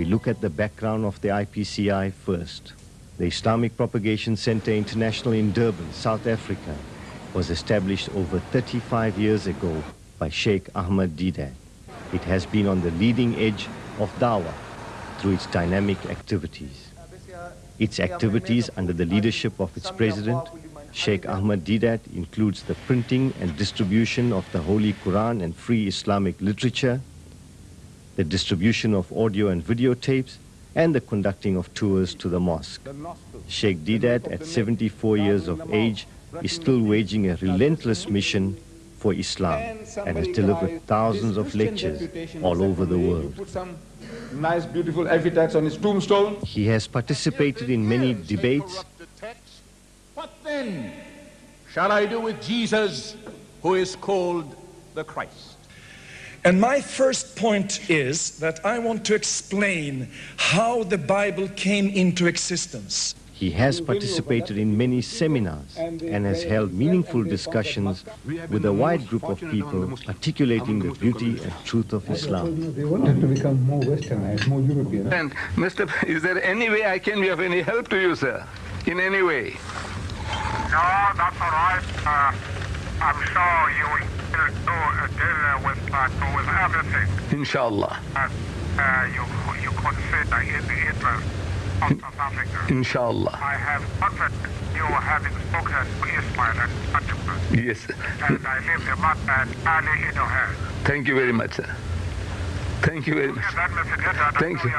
look at the background of the IPCI first. The Islamic Propagation Center International in Durban, South Africa, was established over 35 years ago by Sheikh Ahmed Deedat. It has been on the leading edge of dawah through its dynamic activities. Its activities under the leadership of its president, Sheikh Ahmed Deedat, includes the printing and distribution of the Holy Quran and free Islamic literature, the distribution of audio and videotapes, and the conducting of tours to the mosque. Sheikh Deedat, at 74 years of age, is still waging a relentless mission for Islam and has delivered thousands of lectures all over the world. Put some nice, beautiful epitaphs on his tombstone. He has participated in many debates. What then shall I do with Jesus, who is called the Christ? And my first point is that I want to explain how the Bible came into existence. He has participated in many seminars and has held meaningful discussions with a wide group of people articulating the beauty and truth of Islam. They wanted to become more westernized, more European. And Mr. Is there any way I can be of any help to you, sir? In any way? No, that's all right. I'm sure you will deal with everything. Inshallah. You consider in the interest of South Africa. Inshallah. I have confidence you having spoken to Ismail and Fatima. Yes. And I leave the matter entirely in your hands. Thank you very much, sir. Thank you very much. Thank you.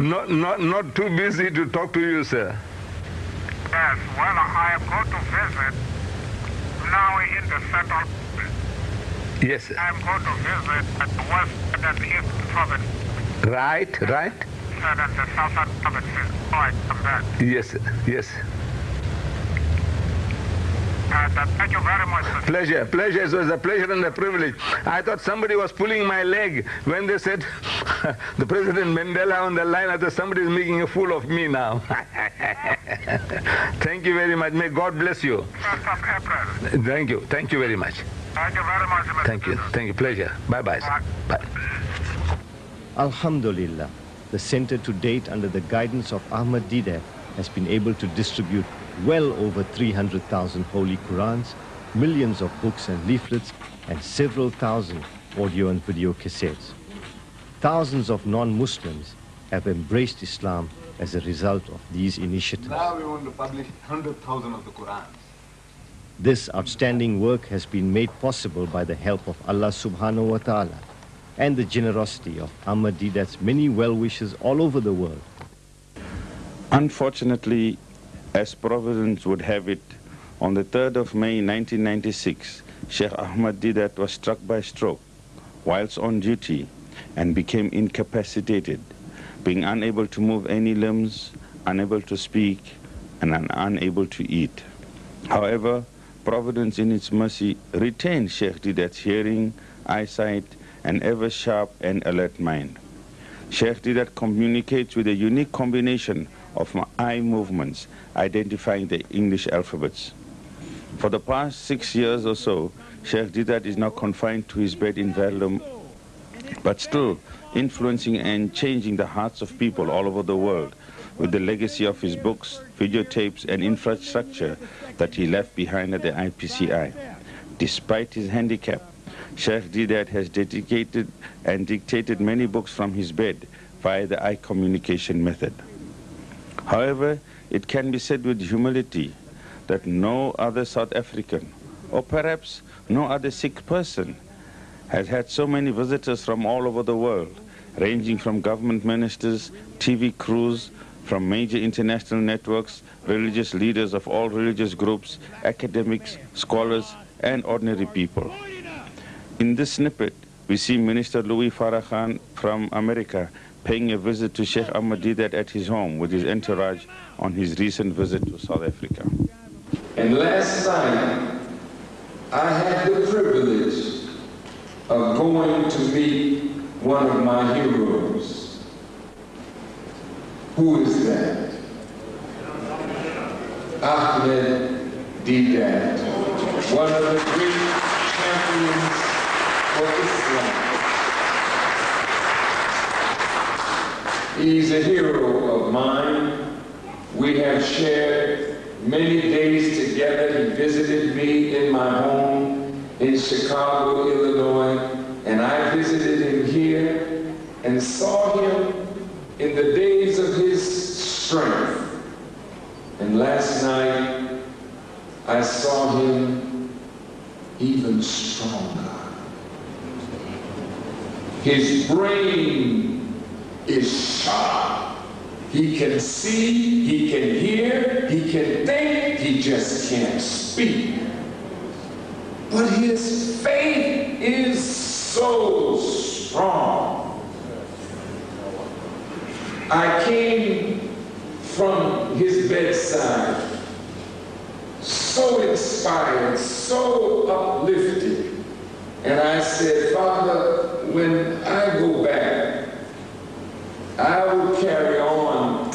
Not too busy to talk to you, sir. Yes, well, I am going to visit now in the central. Yes, sir. I am going to visit at the west and the east province. Right. And at the southern provinces. So I come back. Yes, sir. Yes. And thank you very much. Pleasure. It was a pleasure and a privilege. I thought somebody was pulling my leg when they said the President Mandela on the line. I thought somebody is making a fool of me now. Thank you very much. May God bless you. 1st of April. Thank you. Thank you very much. Thank you very much, Mr. Thank you. Thank you. Pleasure. Bye-bye, sir. Bye. Alhamdulillah, the center to date under the guidance of Ahmed Deedat has been able to distribute well over 300,000 Holy Qurans, millions of books and leaflets, and several thousand audio and video cassettes. Thousands of non-Muslims have embraced Islam as a result of these initiatives. Now we want to publish 100,000 of the Qurans. This outstanding work has been made possible by the help of Allah subhanahu wa ta'ala and the generosity of Ahmed Deedat's many well-wishers all over the world. Unfortunately, as Providence would have it, on the 3rd of May 1996, Sheikh Ahmed Deedat was struck by stroke whilst on duty and became incapacitated, being unable to move any limbs, unable to speak, and unable to eat. However, Providence in its mercy retained Sheikh Deedat's hearing, eyesight, and ever sharp and alert mind. Sheikh Deedat communicates with a unique combination of eye movements, identifying the English alphabets. For the past 6 years or so, Sheikh Deedat is now confined to his bed in Verulam, but still influencing and changing the hearts of people all over the world with the legacy of his books, videotapes, and infrastructure that he left behind at the IPCI. Despite his handicap, Sheikh Deedat has dedicated and dictated many books from his bed via the eye communication method. However, it can be said with humility that no other South African, or perhaps no other Sikh person, has had so many visitors from all over the world, ranging from government ministers, TV crews, from major international networks, religious leaders of all religious groups, academics, scholars, and ordinary people. In this snippet, we see Minister Louis Farrakhan from America paying a visit to Sheikh Ahmed Deedat at his home with his entourage on his recent visit to South Africa. And last night, I had the privilege of going to meet one of my heroes. Who is that? Ahmed Deedat, one of the great champions for Islam. He's a hero of mine. We have shared many days together. He visited me in my home in Chicago, Illinois, and I visited him here and saw him in the days of his strength. And last night, I saw him even stronger. His brain is sharp. He can see, he can hear, he can think, he just can't speak. But his faith is so strong. I came from his bedside so inspired, so uplifted. And I said, Father, when I go back, I will carry on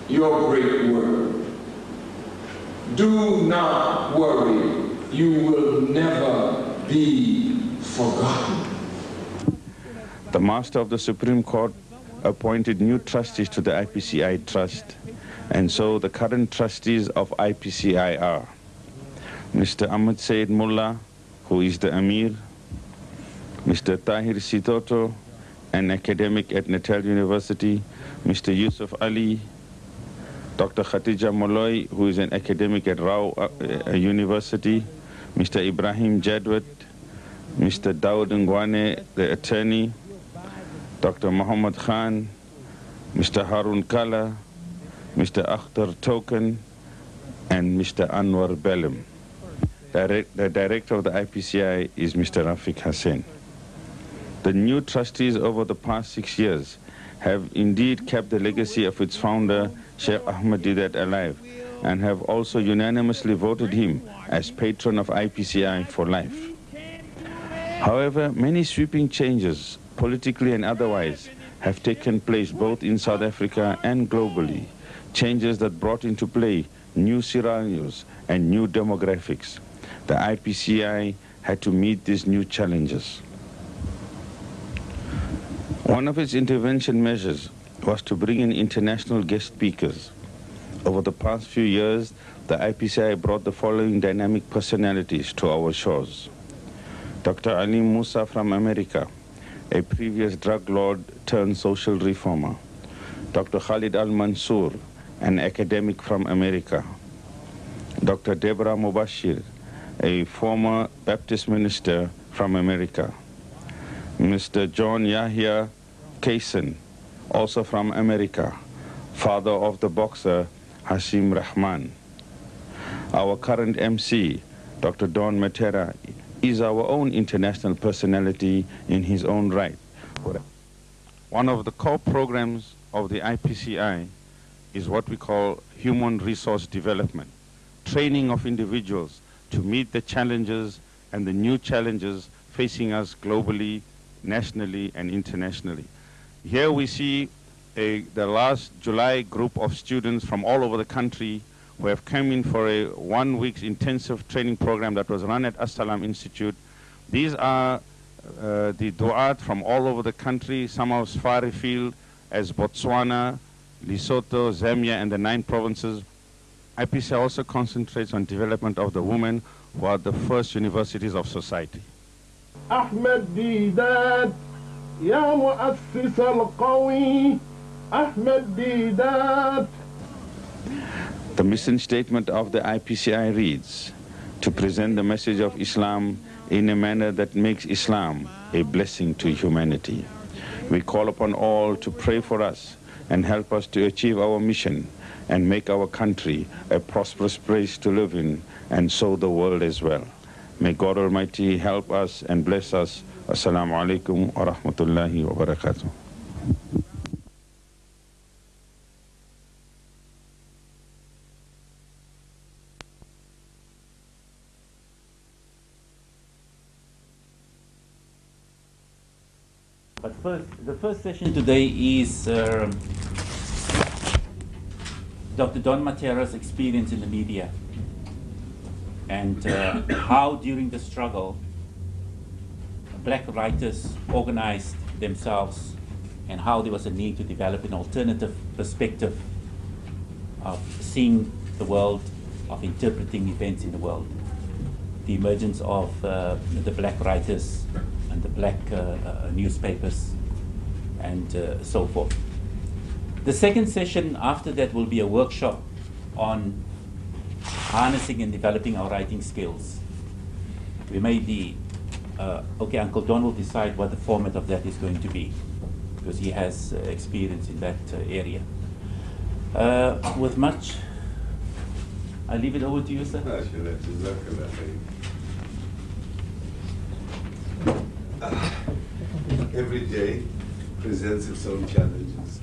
your great work. Do not worry, you will never be forgotten. The Master of the Supreme Court appointed new trustees to the IPCI Trust, and so the current trustees of IPCI are Mr. Ahmed Said Mullah, who is the Amir, Mr. Tahir Sitoto, an academic at N.Ali University, Mr. Yusuf Ali, Dr. Khatija Molloy, who is an academic at Rao University, Mr. Ibrahim Jadwat, Mr. Dawood Ngwane, the attorney, Dr. Muhammad Khan, Mr. Harun Kala, Mr. Akhtar Token, and Mr. Anwar Belem. The director of the IPCI is Mr. Rafiq Hussain. The new trustees over the past 6 years have indeed kept the legacy of its founder, Sheikh Ahmed Didat, alive, and have also unanimously voted him as patron of IPCI for life. However, many sweeping changes, politically and otherwise, have taken place both in South Africa and globally, changes that brought into play new scenarios and new demographics. The IPCI had to meet these new challenges. One of its intervention measures was to bring in international guest speakers. Over the past few years, the IPCI brought the following dynamic personalities to our shores. Dr. Ali Musa from America, a previous drug lord turned social reformer. Dr. Khalid Al-Mansour, an academic from America. Dr. Deborah Mubashir, a former Baptist minister from America. Mr. John Yahya Kaysen, also from America, father of the boxer Hashim Rahman. Our current MC, Dr. Don Mattera, is our own international personality in his own right. One of the core programs of the IPCI is what we call human resource development, training of individuals to meet the challenges and the new challenges facing us globally, nationally, and internationally. Here we see the last July group of students from all over the country who have come in for a 1 week's intensive training program that was run at As-Salam Institute. These are the du'at from all over the country, some as far afield as Botswana, Lesotho, Zambia, and the 9 provinces. IPCI also concentrates on development of the women who are the first universities of society. Ahmed Didat, Ya Mu'assis al-Qawi, Ahmed Didat. The mission statement of the IPCI reads, to present the message of Islam in a manner that makes Islam a blessing to humanity. We call upon all to pray for us and help us to achieve our mission and make our country a prosperous place to live in, and so the world as well. May God Almighty help us and bless us. Assalamu alaikum wa rahmatullahi wa barakatuh. But first, the first session today is Dr. Don Mattera's experience in the media and how during the struggle black writers organized themselves and how there was a need to develop an alternative perspective of seeing the world, of interpreting events in the world. The emergence of the black writers and the black newspapers and so forth. The second session after that will be a workshop on harnessing and developing our writing skills. We may be, okay, Uncle Don will decide what the format of that is going to be, because he has experience in that area. With much, I leave it over to you, sir. Every day presents its own challenges.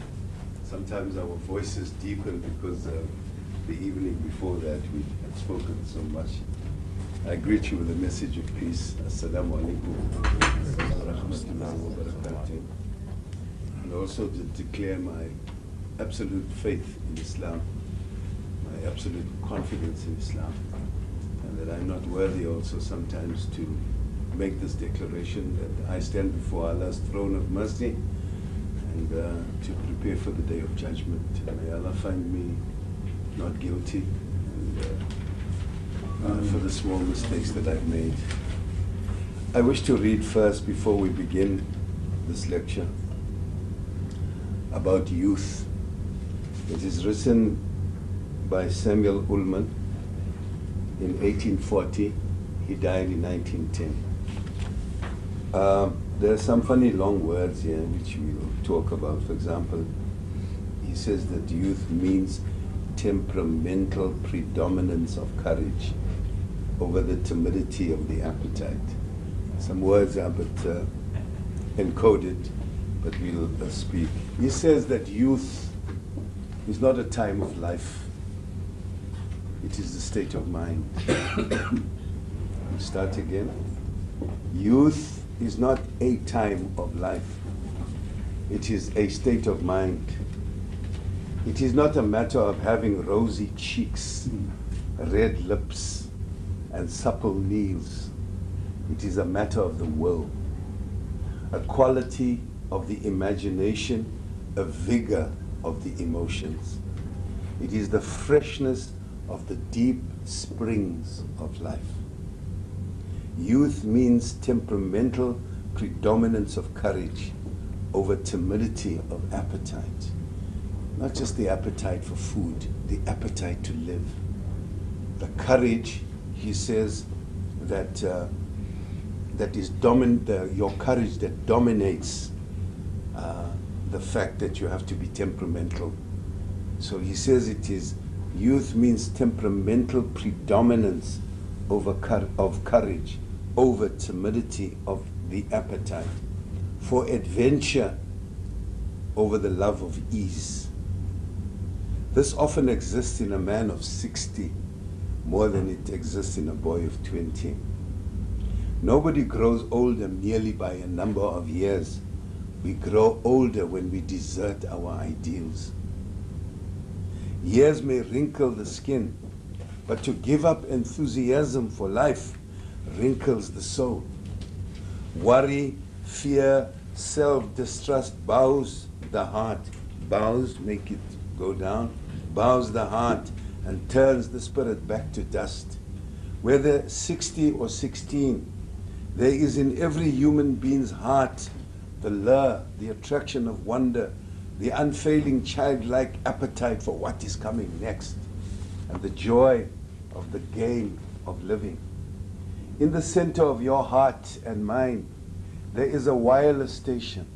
Sometimes our voices deepen because the evening before that we had spoken so much. I greet you with a message of peace. Assalamu alaikum wa rahmatullahi wa barakatuh. And also to declare my absolute faith in Islam, my absolute confidence in Islam, and that I'm not worthy also sometimes to make this declaration that I stand before Allah's throne of mercy and to prepare for the day of judgment. And may Allah find me not guilty and for the small mistakes that I've made. I wish to read first, before we begin this lecture, about youth. It is written by Samuel Ullman in 1840. He died in 1910. There are some funny long words here which we will talk about. For example, he says that youth means temperamental predominance of courage over the timidity of the appetite. Some words are but encoded, but we'll speak. He says that youth is not a time of life. It is the state of mind. We'll start again. Youth is not a time of life. It is a state of mind. It is not a matter of having rosy cheeks, red lips, and supple knees. It is a matter of the will, a quality of the imagination, a vigor of the emotions. It is the freshness of the deep springs of life. Youth means temperamental predominance of courage over timidity of appetite. Not just the appetite for food, the appetite to live. The courage, he says, that is your courage that dominates the fact that you have to be temperamental. So he says it is, youth means temperamental predominance of courage over timidity of the appetite, for adventure over the love of ease. This often exists in a man of 60 more than it exists in a boy of 20. Nobody grows older merely by a number of years. We grow older when we desert our ideals. Years may wrinkle the skin, but to give up enthusiasm for life wrinkles the soul. Worry, fear, self-distrust bows the heart. Bows, make it go down, bows the heart and turns the spirit back to dust. Whether 60 or 16, there is in every human being's heart the lure, the attraction of wonder, the unfailing childlike appetite for what is coming next, and the joy of the game of living. In the center of your heart and mind, there is a wireless station.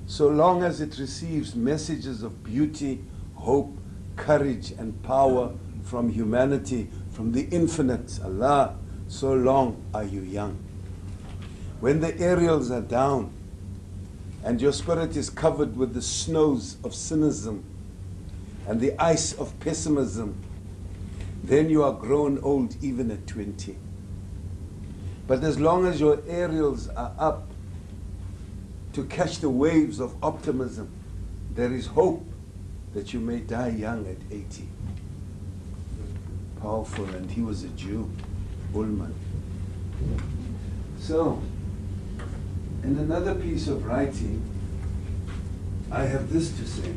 So long as it receives messages of beauty, hope, courage, and power from humanity, from the infinite, Allah, so long are you young. When the aerials are down, and your spirit is covered with the snows of cynicism and the ice of pessimism, then you are grown old even at 20. But as long as your aerials are up to catch the waves of optimism, there is hope that you may die young at 80. Powerful, and he was a Jew, Ullman. So, in another piece of writing, I have this to say.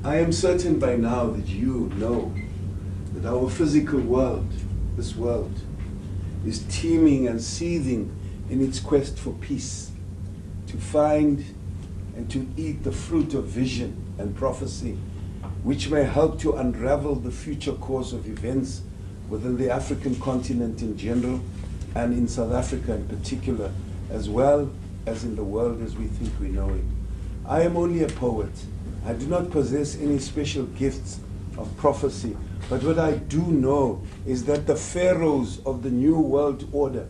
I am certain by now that you know that our physical world, this world, is teeming and seething in its quest for peace, to find and to eat the fruit of vision and prophecy, which may help to unravel the future course of events within the African continent in general, and in South Africa in particular, as well as in the world as we think we know it. I am only a poet. I do not possess any special gifts of prophecy, but what I do know is that the pharaohs of the New World Order,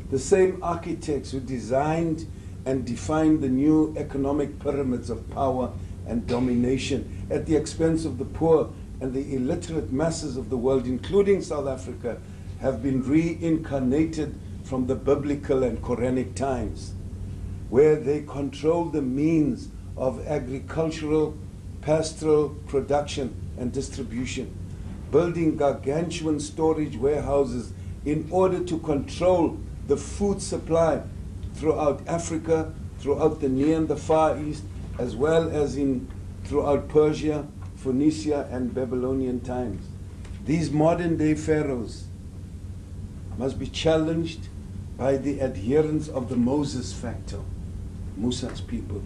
the same architects who designed and defined the new economic pyramids of power and domination at the expense of the poor and the illiterate masses of the world, including South Africa, have been reincarnated from the biblical and Quranic times, where they control the means of agricultural, pastoral production and distribution, building gargantuan storage warehouses in order to control the food supply throughout Africa, throughout the Near and the Far East, as well as throughout Persia, Phoenicia, and Babylonian times. These modern day pharaohs must be challenged by the adherents of the Moses factor, Musa's people.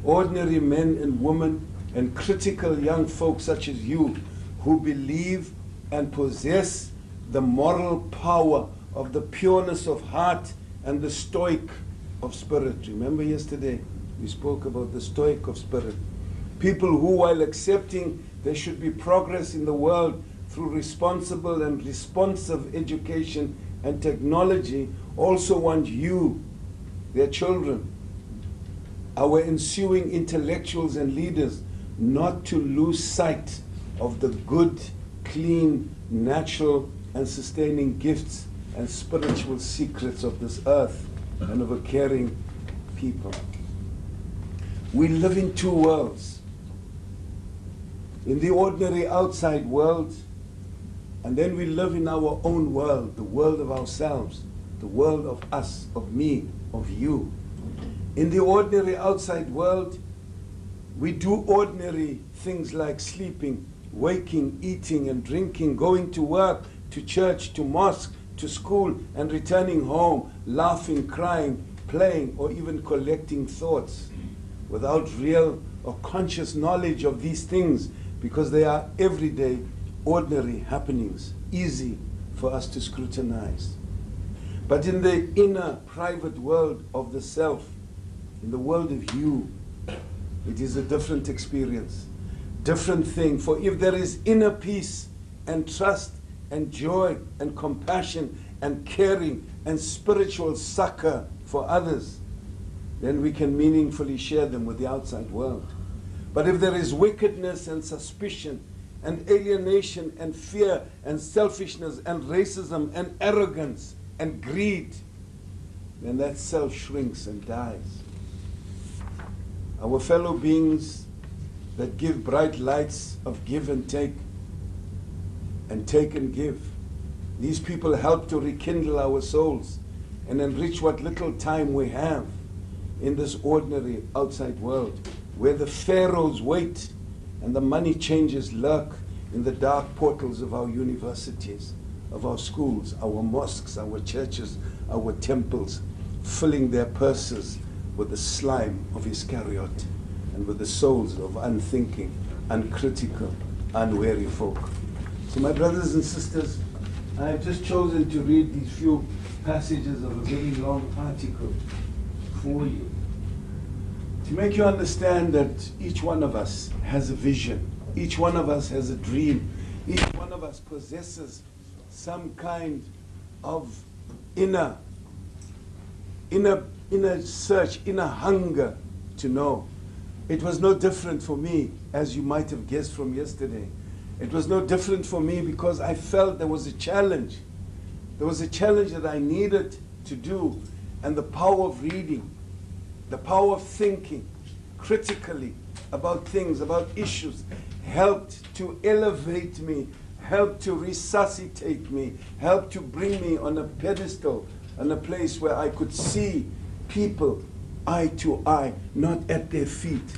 Ordinary men and women and critical young folk such as you, who believe and possess the moral power of the pureness of heart and the stoic of spirit. Remember yesterday we spoke about the stoic of spirit. People who, while accepting there should be progress in the world through responsible and responsive education and technology, also want you, their children, our ensuing intellectuals and leaders, not to lose sight of the good, clean, natural, and sustaining gifts and spiritual secrets of this earth and of a caring people. We live in two worlds. In the ordinary outside world, and then we live in our own world, the world of ourselves, the world of us, of me, of you. In the ordinary outside world, we do ordinary things like sleeping, waking, eating and drinking, going to work, to church, to mosque, to school, and returning home, laughing, crying, playing, or even collecting thoughts, without real or conscious knowledge of these things, because they are everyday, ordinary happenings, easy for us to scrutinize. But in the inner, private world of the self, in the world of you, it is a different experience, different thing. For if there is inner peace and trust and joy and compassion and caring and spiritual succor for others, then we can meaningfully share them with the outside world. But if there is wickedness and suspicion and alienation and fear and selfishness and racism and arrogance and greed, then that self shrinks and dies. Our fellow beings that give bright lights of give and take and give, these people help to rekindle our souls and enrich what little time we have in this ordinary outside world, where the pharaohs wait and the money changers lurk in the dark portals of our universities, of our schools, our mosques, our churches, our temples, filling their purses with the slime of Iscariot and with the souls of unthinking, uncritical, unwary folk. So my brothers and sisters, I have just chosen to read these few passages of a very long article for you, to make you understand that each one of us has a vision, each one of us has a dream, each one of us possesses some kind of inner search, inner hunger to know. It was no different for me, as you might have guessed from yesterday. It was no different for me because I felt there was a challenge. There was a challenge that I needed to do, and the power of reading, the power of thinking critically about things, about issues, helped to elevate me, helped to resuscitate me, helped to bring me on a pedestal, on a place where I could see people eye to eye, not at their feet,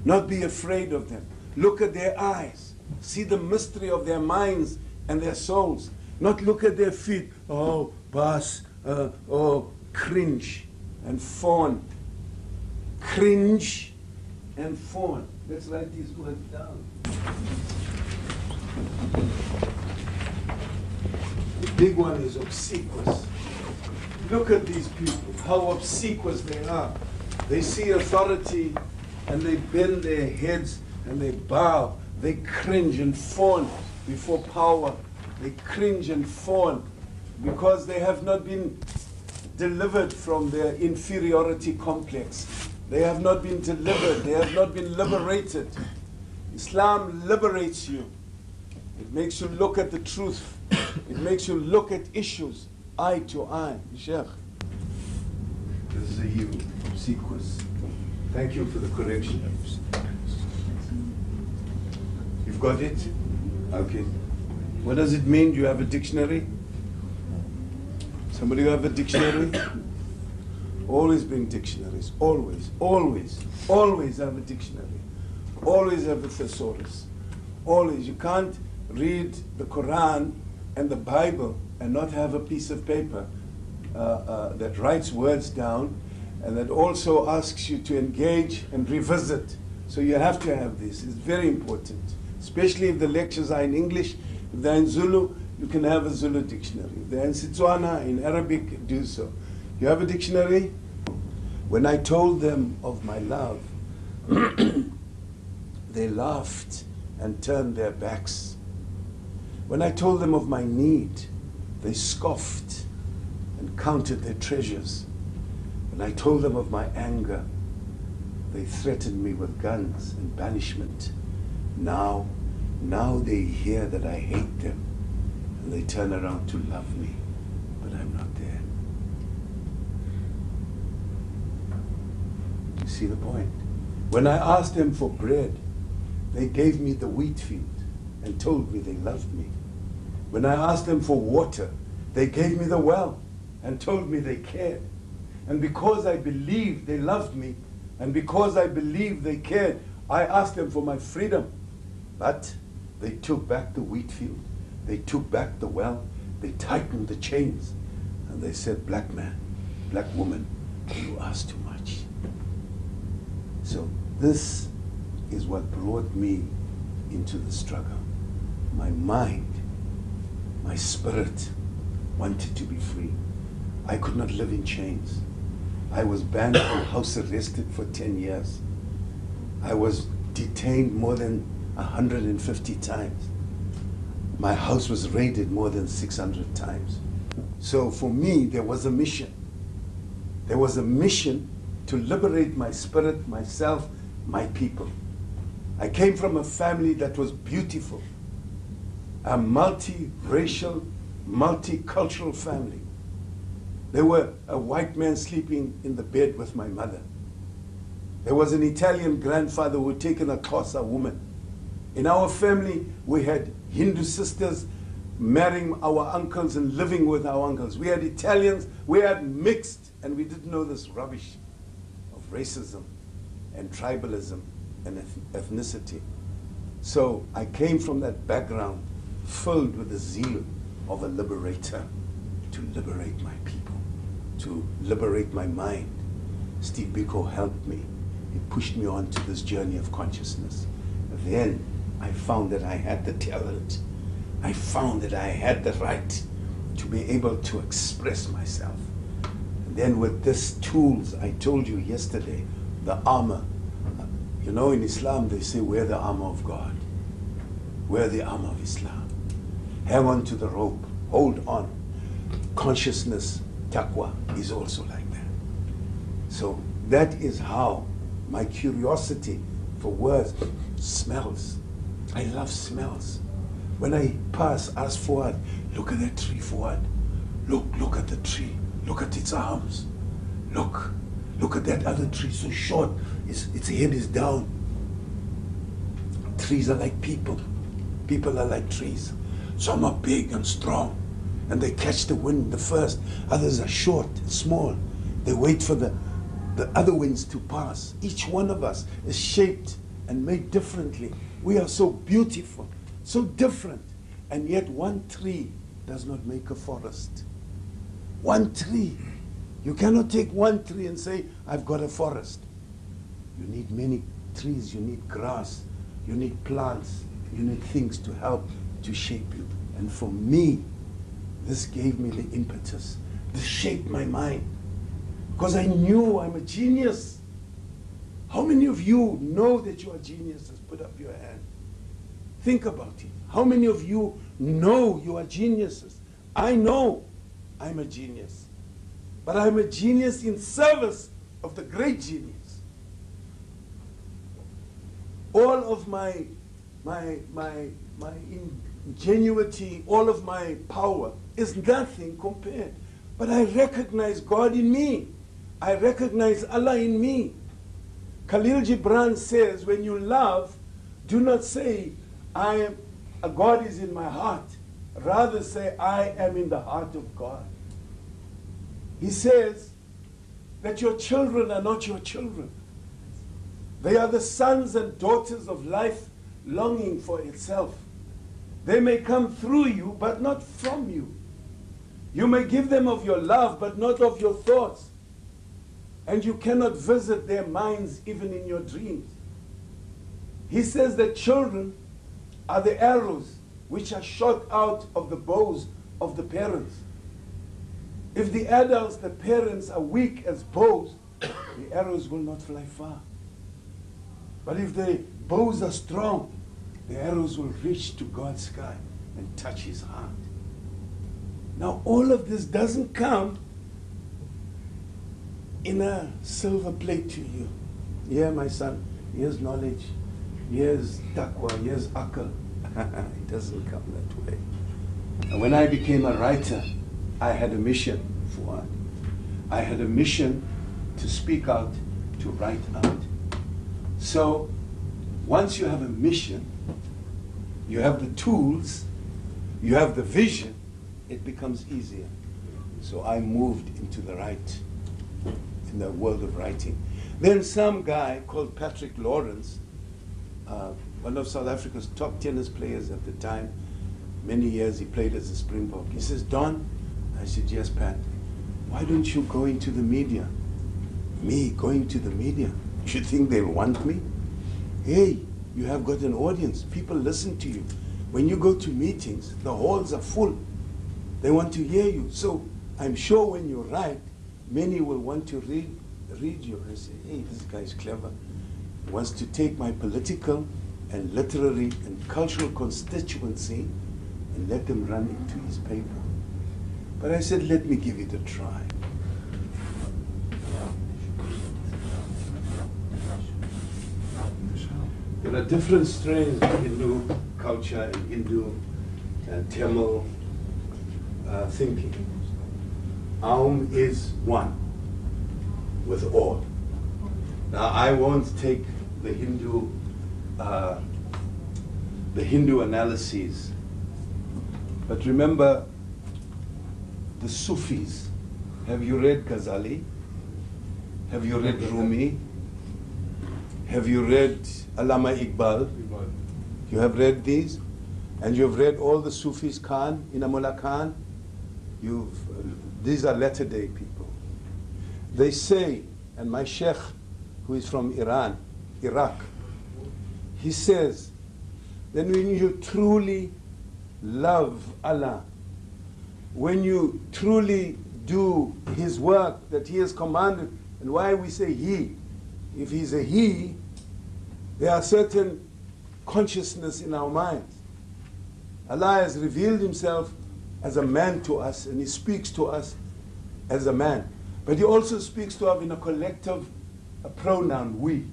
not be afraid of them. Look at their eyes, see the mystery of their minds and their souls, not look at their feet, oh, boss, oh, cringe and fawn. Cringe and fawn. Let's write these words down. The big one is obsequious. Look at these people, how obsequious they are. They see authority and they bend their heads and they bow. They cringe and fawn before power. They cringe and fawn because they have not been delivered from their inferiority complex. They have not been delivered. They have not been liberated. Islam liberates you. It makes you look at the truth. It makes you look at issues eye to eye. Sheikh, this is a you sequence. Thank you for the correction. You've got it? Okay. What does it mean? Do you have a dictionary? Somebody have a dictionary? Always bring dictionaries. Always, always, always have a dictionary. Always have a thesaurus. Always. You can't read the Quran and the Bible and not have a piece of paper that writes words down and that also asks you to engage and revisit. So you have to have this. It's very important. Especially if the lectures are in English. If they're in Zulu, you can have a Zulu dictionary. If they're in Setswana, in Arabic, do so. You have a dictionary? When I told them of my love, they laughed and turned their backs. When I told them of my need, they scoffed and counted their treasures. When I told them of my anger, they threatened me with guns and banishment. Now they hear that I hate them, and they turn around to love me, but I'm not there. You see the point? When I asked them for bread, they gave me the wheat field and told me they loved me. When I asked them for water, they gave me the well and told me they cared. And because I believed they loved me, and because I believed they cared, I asked them for my freedom. But they took back the wheat field, they took back the well, they tightened the chains, and they said, black man, black woman, you ask too much. So this is what brought me into the struggle. My mind, my spirit wanted to be free. I could not live in chains. I was banned and house arrested for 10 years. I was detained more than 150 times. My house was raided more than 600 times. So for me, there was a mission. There was a mission to liberate my spirit, myself, my people. I came from a family that was beautiful, a multi-racial, multicultural family. There were a white man sleeping in the bed with my mother. There was an Italian grandfather who had taken a Xhosa woman. In our family, we had Hindu sisters marrying our uncles and living with our uncles. We had Italians, we had mixed, and we didn't know this rubbish of racism and tribalism and ethnicity. So I came from that background filled with the zeal of a liberator to liberate my people, to liberate my mind. Steve Biko helped me. He pushed me on to this journey of consciousness. Then I found that I had the talent. I found that I had the right to be able to express myself. And then with these tools, I told you yesterday, the armor. You know, in Islam, they say, wear the armor of God. Wear the armor of Islam. Hang on to the rope. Hold on. Consciousness, taqwa, is also like that. So that is how my curiosity for words, smells. I love smells. When I pass, ask Fuad, look at that tree, Fuad. Look at the tree. Look at its arms. Look at that other tree, so short. Its head is down. trees are like people. People are like trees. Some are big and strong, and they catch the wind the first. Others are short and small. They wait for the other winds to pass. Each one of us is shaped and made differently. We are so beautiful, so different, and yet one tree does not make a forest. One tree. You cannot take one tree and say, I've got a forest. You need many trees, you need grass, you need plants, you need things to help to shape you. And for me, this gave me the impetus. This shaped my mind. Because I knew I'm a genius. How many of you know that you are geniuses? Put up your hand. Think about it. How many of you know you are geniuses? I know I'm a genius. But I'm a genius in service of the great genius. All of my ingenuity, all of my power is nothing compared. But I recognize God in me. I recognize Allah in me. Khalil Gibran says, when you love, do not say, God is in my heart. Rather say, I am in the heart of God. He says that your children are not your children. They are the sons and daughters of life longing for itself. They may come through you, but not from you. You may give them of your love, but not of your thoughts. And you cannot visit their minds even in your dreams. He says that children are the arrows which are shot out of the bows of the parents. If the adults, the parents, are weak as bows, the arrows will not fly far. But if the bows are strong, the arrows will reach to God's sky and touch his heart. Now all of this doesn't come in a silver plate to you. Yeah, my son, here's knowledge, here's taqwa, here's akal. It doesn't come that way. And when I became a writer, I had a mission, Fuad. I had a mission to speak out, to write out. So, once you have a mission, you have the tools, you have the vision, it becomes easier. So I moved into the in the world of writing. Then some guy called Patrick Lawrence, one of South Africa's top tennis players at the time, many years he played as a Springbok. He says, Don, I said, yes, Pat, why don't you go into the media? Me going to the media? You think they'll want me? Hey, you have got an audience. People listen to you. When you go to meetings, the halls are full. They want to hear you. So I'm sure when you write, many will want to read you and say, hey, this guy's clever. He wants to take my political and literary and cultural constituency and let them run into his paper. But I said, let me give it a try. There are different strains of Hindu culture and Hindu and Tamil thinking. Aum is one with all. Now I won't take the Hindu analyses, but remember the Sufis. Have you read Ghazali? Have you read Rumi? Have you read Allama Iqbal? You have read these? And you've read all the Sufis, Khan, Inamullah Khan? These are latter-day people. They say, and my sheikh, who is from Iraq, he says, that when you truly love Allah, when you truly do his work that he has commanded, and why we say he? If he's a he, there are certain consciousness in our minds. Allah has revealed himself as a man to us, and he speaks to us as a man. But he also speaks to us in a collective pronoun, we.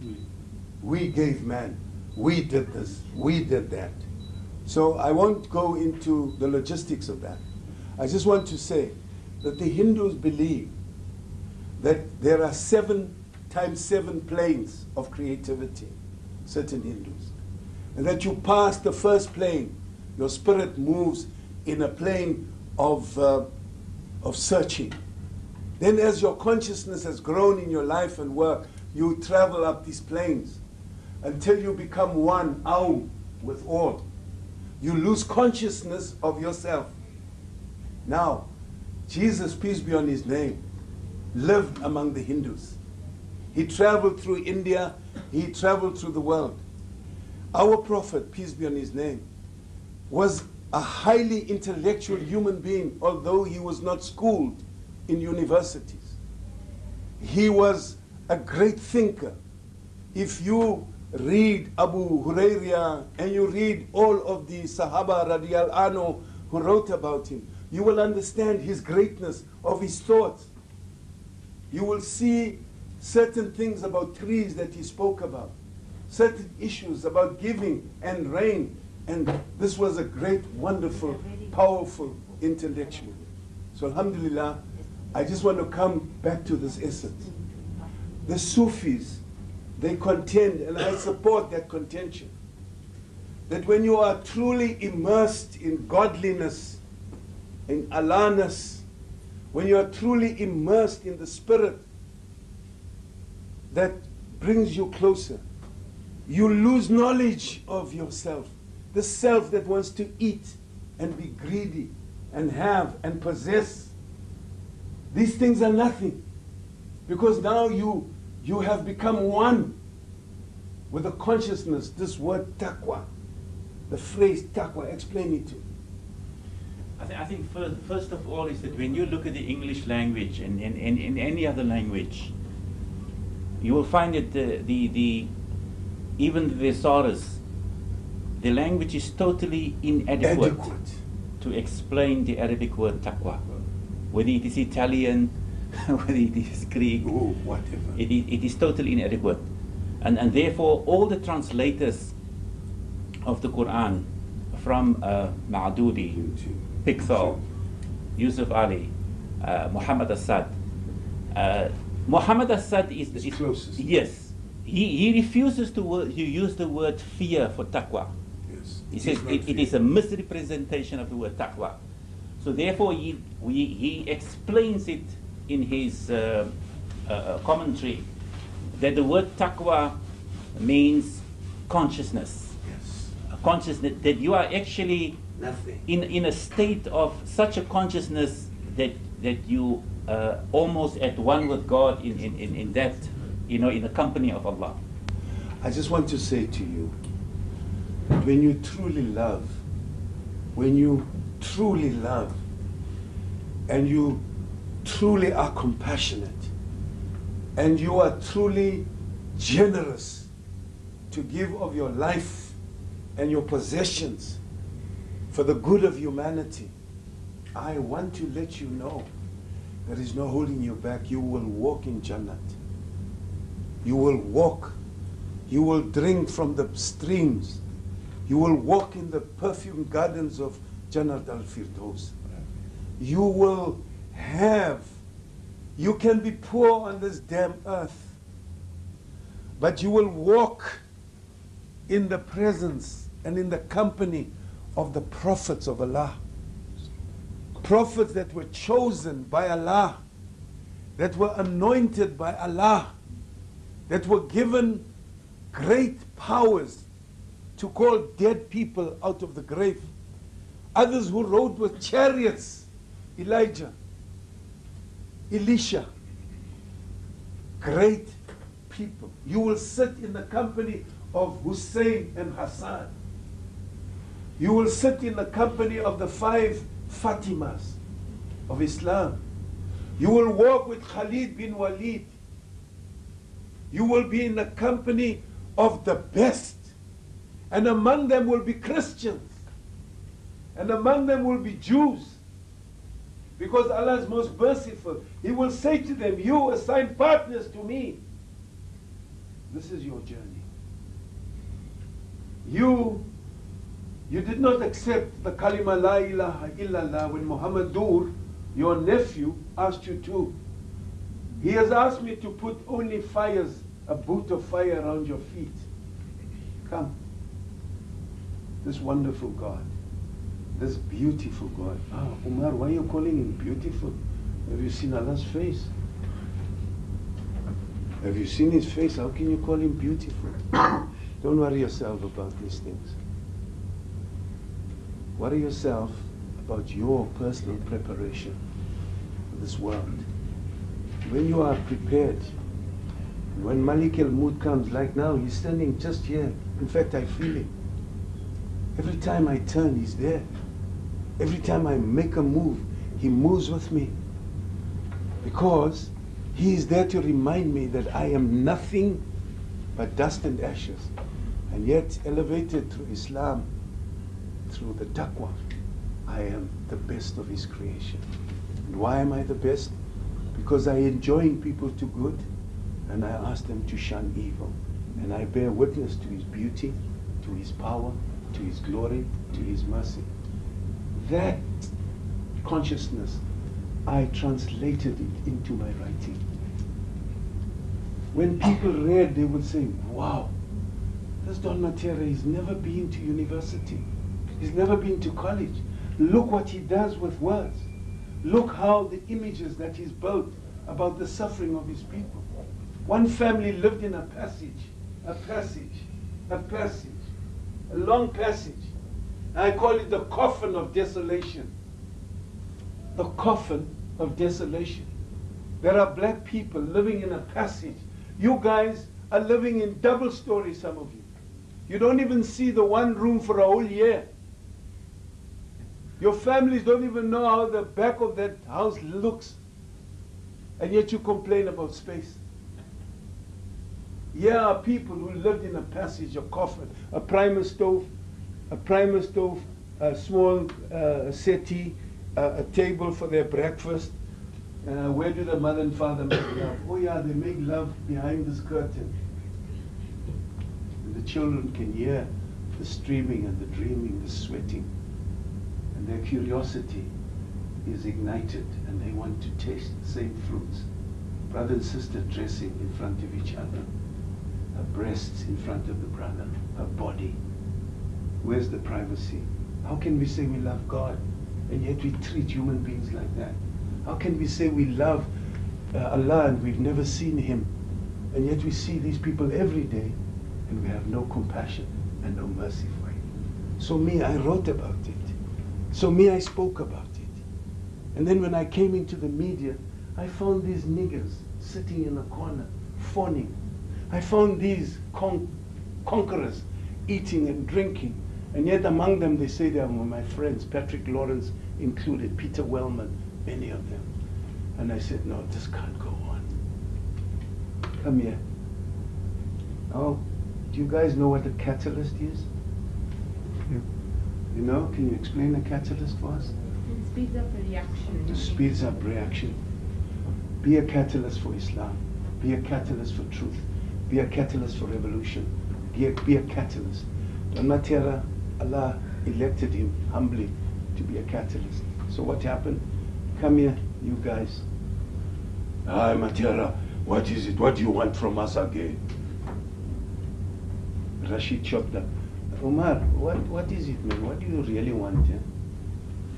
We gave man. We did this. We did that. So I won't go into the logistics of that. I just want to say that the Hindus believe that there are 7 times 7 planes of creativity, certain Hindus. and that you pass the first plane, your spirit moves in a plane of searching. Then as your consciousness has grown in your life and work, you travel up these planes until you become one, with all. You lose consciousness of yourself. Now, Jesus, peace be on his name, lived among the Hindus. He traveled through India, he traveled through the world. Our Prophet, peace be on his name, was a highly intellectual human being, although he was not schooled in universities. He was a great thinker. If you read Abu Hurairah and you read all of the Sahaba radial anhu who wrote about him, you will understand his greatness of his thoughts. You will see certain things about trees that he spoke about, certain issues about giving and rain, and this was a great, wonderful, powerful intellectual. So alhamdulillah, I just want to come back to this essence. The Sufis, they contend, and I support that contention, that when you are truly immersed in godliness, in Allahness, when you are truly immersed in the spirit that brings you closer, you lose knowledge of yourself. The self that wants to eat and be greedy and have and possess. These things are nothing, because now you have become one with the consciousness. This word taqwa, the phrase taqwa, explain it to me. I think first of all is that when you look at the English language and in any other language, you will find that even the thesaurus, the language is totally inadequate to explain the Arabic word taqwa. Whether it is Italian, whether it is Greek, whatever. It is totally inadequate. And therefore all the translators of the Quran, from Ma'dudi, Pickthall, Yusuf Ali, Muhammad Assad. Muhammad Assad is the closest. Yes. He refuses to use the word fear for taqwa. Yes. He says it is a misrepresentation of the word taqwa. So therefore he explains it in his commentary that the word taqwa means consciousness. Yes. A consciousness that you are actually nothing in a state of such a consciousness that you almost at one with God in that, in the company of Allah. I just want to say to you that when you truly love, and you truly are compassionate, and you are truly generous to give of your life and your possessions for the good of humanity, I want to let you know there is no holding you back. You will walk in Jannat. You will walk. You will drink from the streams. You will walk in the perfumed gardens of Jannat al-Firdaus. You will have, you can be poor on this damn earth, but you will walk in the presence and in the company of the prophets of Allah. Prophets that were chosen by Allah, that were anointed by Allah, that were given great powers to call dead people out of the grave. Others who rode with chariots, Elijah, Elisha, great people. You will sit in the company of Hussein and Hassan. You will sit in the company of the 5 Fatimas of Islam. You will walk with Khalid bin Walid. You will be in the company of the best. And among them will be Christians. And among them will be Jews. Because Allah is most merciful. He will say to them, you assign partners to me. This is your journey. You did not accept the kalima la ilaha illallah when Muhammad Dur, your nephew, asked you to. He has asked me to put only fires, a boot of fire around your feet. Come. this wonderful God, this beautiful God. Ah, Umar, why are you calling him beautiful? Have you seen Allah's face? Have you seen his face? How can you call him beautiful? Don't worry yourself about these things. Worry yourself about your personal preparation for this world. When you are prepared, when Malik al-Mulk comes, like now, he's standing just here. In fact, I feel him. Every time I turn, he's there. Every time I make a move, he moves with me. Because he is there to remind me that I am nothing but dust and ashes. And yet, elevated through Islam, through the taqwa, I am the best of his creation. And why am I the best? Because I enjoin people to good, and I ask them to shun evil. And I bear witness to his beauty, to his power, to his glory, to his mercy. That consciousness, I translated it into my writing. When people read, they would say, wow, this Don Mattera, he's never been to university. He's never been to college. Look what he does with words. Look how the images that he's built about the suffering of his people. One family lived in a long passage. I call it the coffin of desolation. The coffin of desolation. There are black people living in a passage. You guys are living in double story, some of you. You don't even see the one room for a whole year. Your families don't even know how the back of that house looks. And yet you complain about space. Here are people who lived in a passage, a coffin, a primer stove, a small settee, a table for their breakfast. Where do the mother and father make love? Oh yeah, they make love behind this curtain. And the children can hear the streaming and the dreaming, the sweating. And their curiosity is ignited and they want to taste the same fruits. Brother and sister dressing in front of each other. Her breasts in front of the brother, her body. Where's the privacy? How can we say we love God and yet we treat human beings like that? How can we say we love Allah and we've never seen Him, and yet we see these people every day and we have no compassion and no mercy for Him? So me, I wrote about it. So me, I spoke about it. And then when I came into the media, I found these niggers sitting in a corner, fawning. I found these conquerors eating and drinking. And yet among them, they say they are my friends, Patrick Lawrence included, Peter Wellman, many of them. And I said, no, this can't go on. Come here. Oh, do you guys know what a catalyst is? Yeah. You know, can you explain a catalyst for us? It speeds up a reaction. It speeds up reaction. Be a catalyst for Islam. Be a catalyst for truth. Be a catalyst for revolution. Be a catalyst. Don Mattera, Allah elected him humbly to be a catalyst. So what happened? Come here, you guys. Ah, Mattera, what is it? What do you want from us again? Rashid chopped up. Umar, what is it, man? What do you really want? Yeah?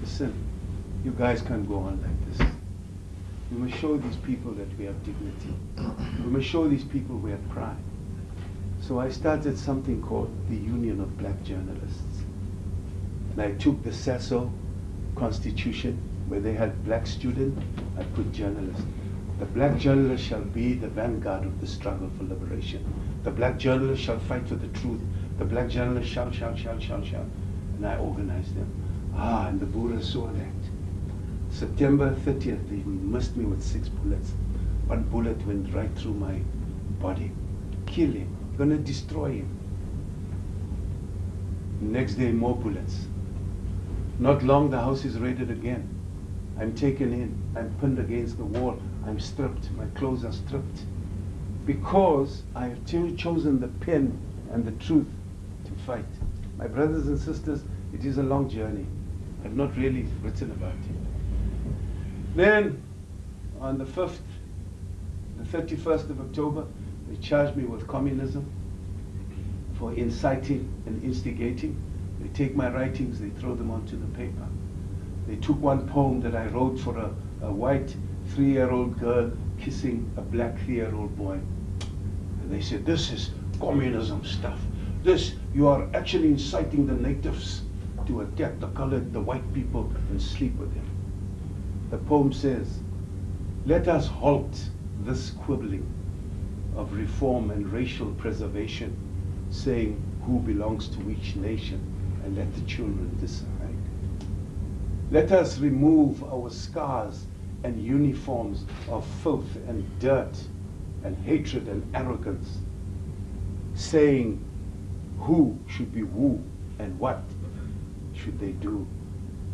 Listen, you guys can't go on like this. We must show these people that we have dignity. We must show these people we have pride. So I started something called the Union of Black Journalists. And I took the Sasso Constitution, where they had black students, I put journalists. The black journalist shall be the vanguard of the struggle for liberation. The black journalist shall fight for the truth. The black journalist shall. And I organized them. And the Buddha saw that. September 30th, they missed me with 6 bullets. One bullet went right through my body. Kill him. Gonna destroy him. Next day, more bullets. Not long, the house is raided again. I'm taken in. I'm pinned against the wall. I'm stripped. My clothes are stripped. Because I have chosen the pen and the truth to fight. My brothers and sisters, it is a long journey. I've not really written about it. Then, on the 5th, the 31st of October, they charged me with communism for inciting and instigating. They take my writings, they throw them onto the paper. They took one poem that I wrote for a white 3-year-old girl kissing a black 3-year-old boy. And they said, this is communism stuff. This, you are actually inciting the natives to attack the colored, the white people and sleep with them. The poem says, let us halt this quibbling of reform and racial preservation, saying who belongs to which nation, and let the children decide. Let us remove our scars and uniforms of filth and dirt and hatred and arrogance, saying who should be who and what should they do.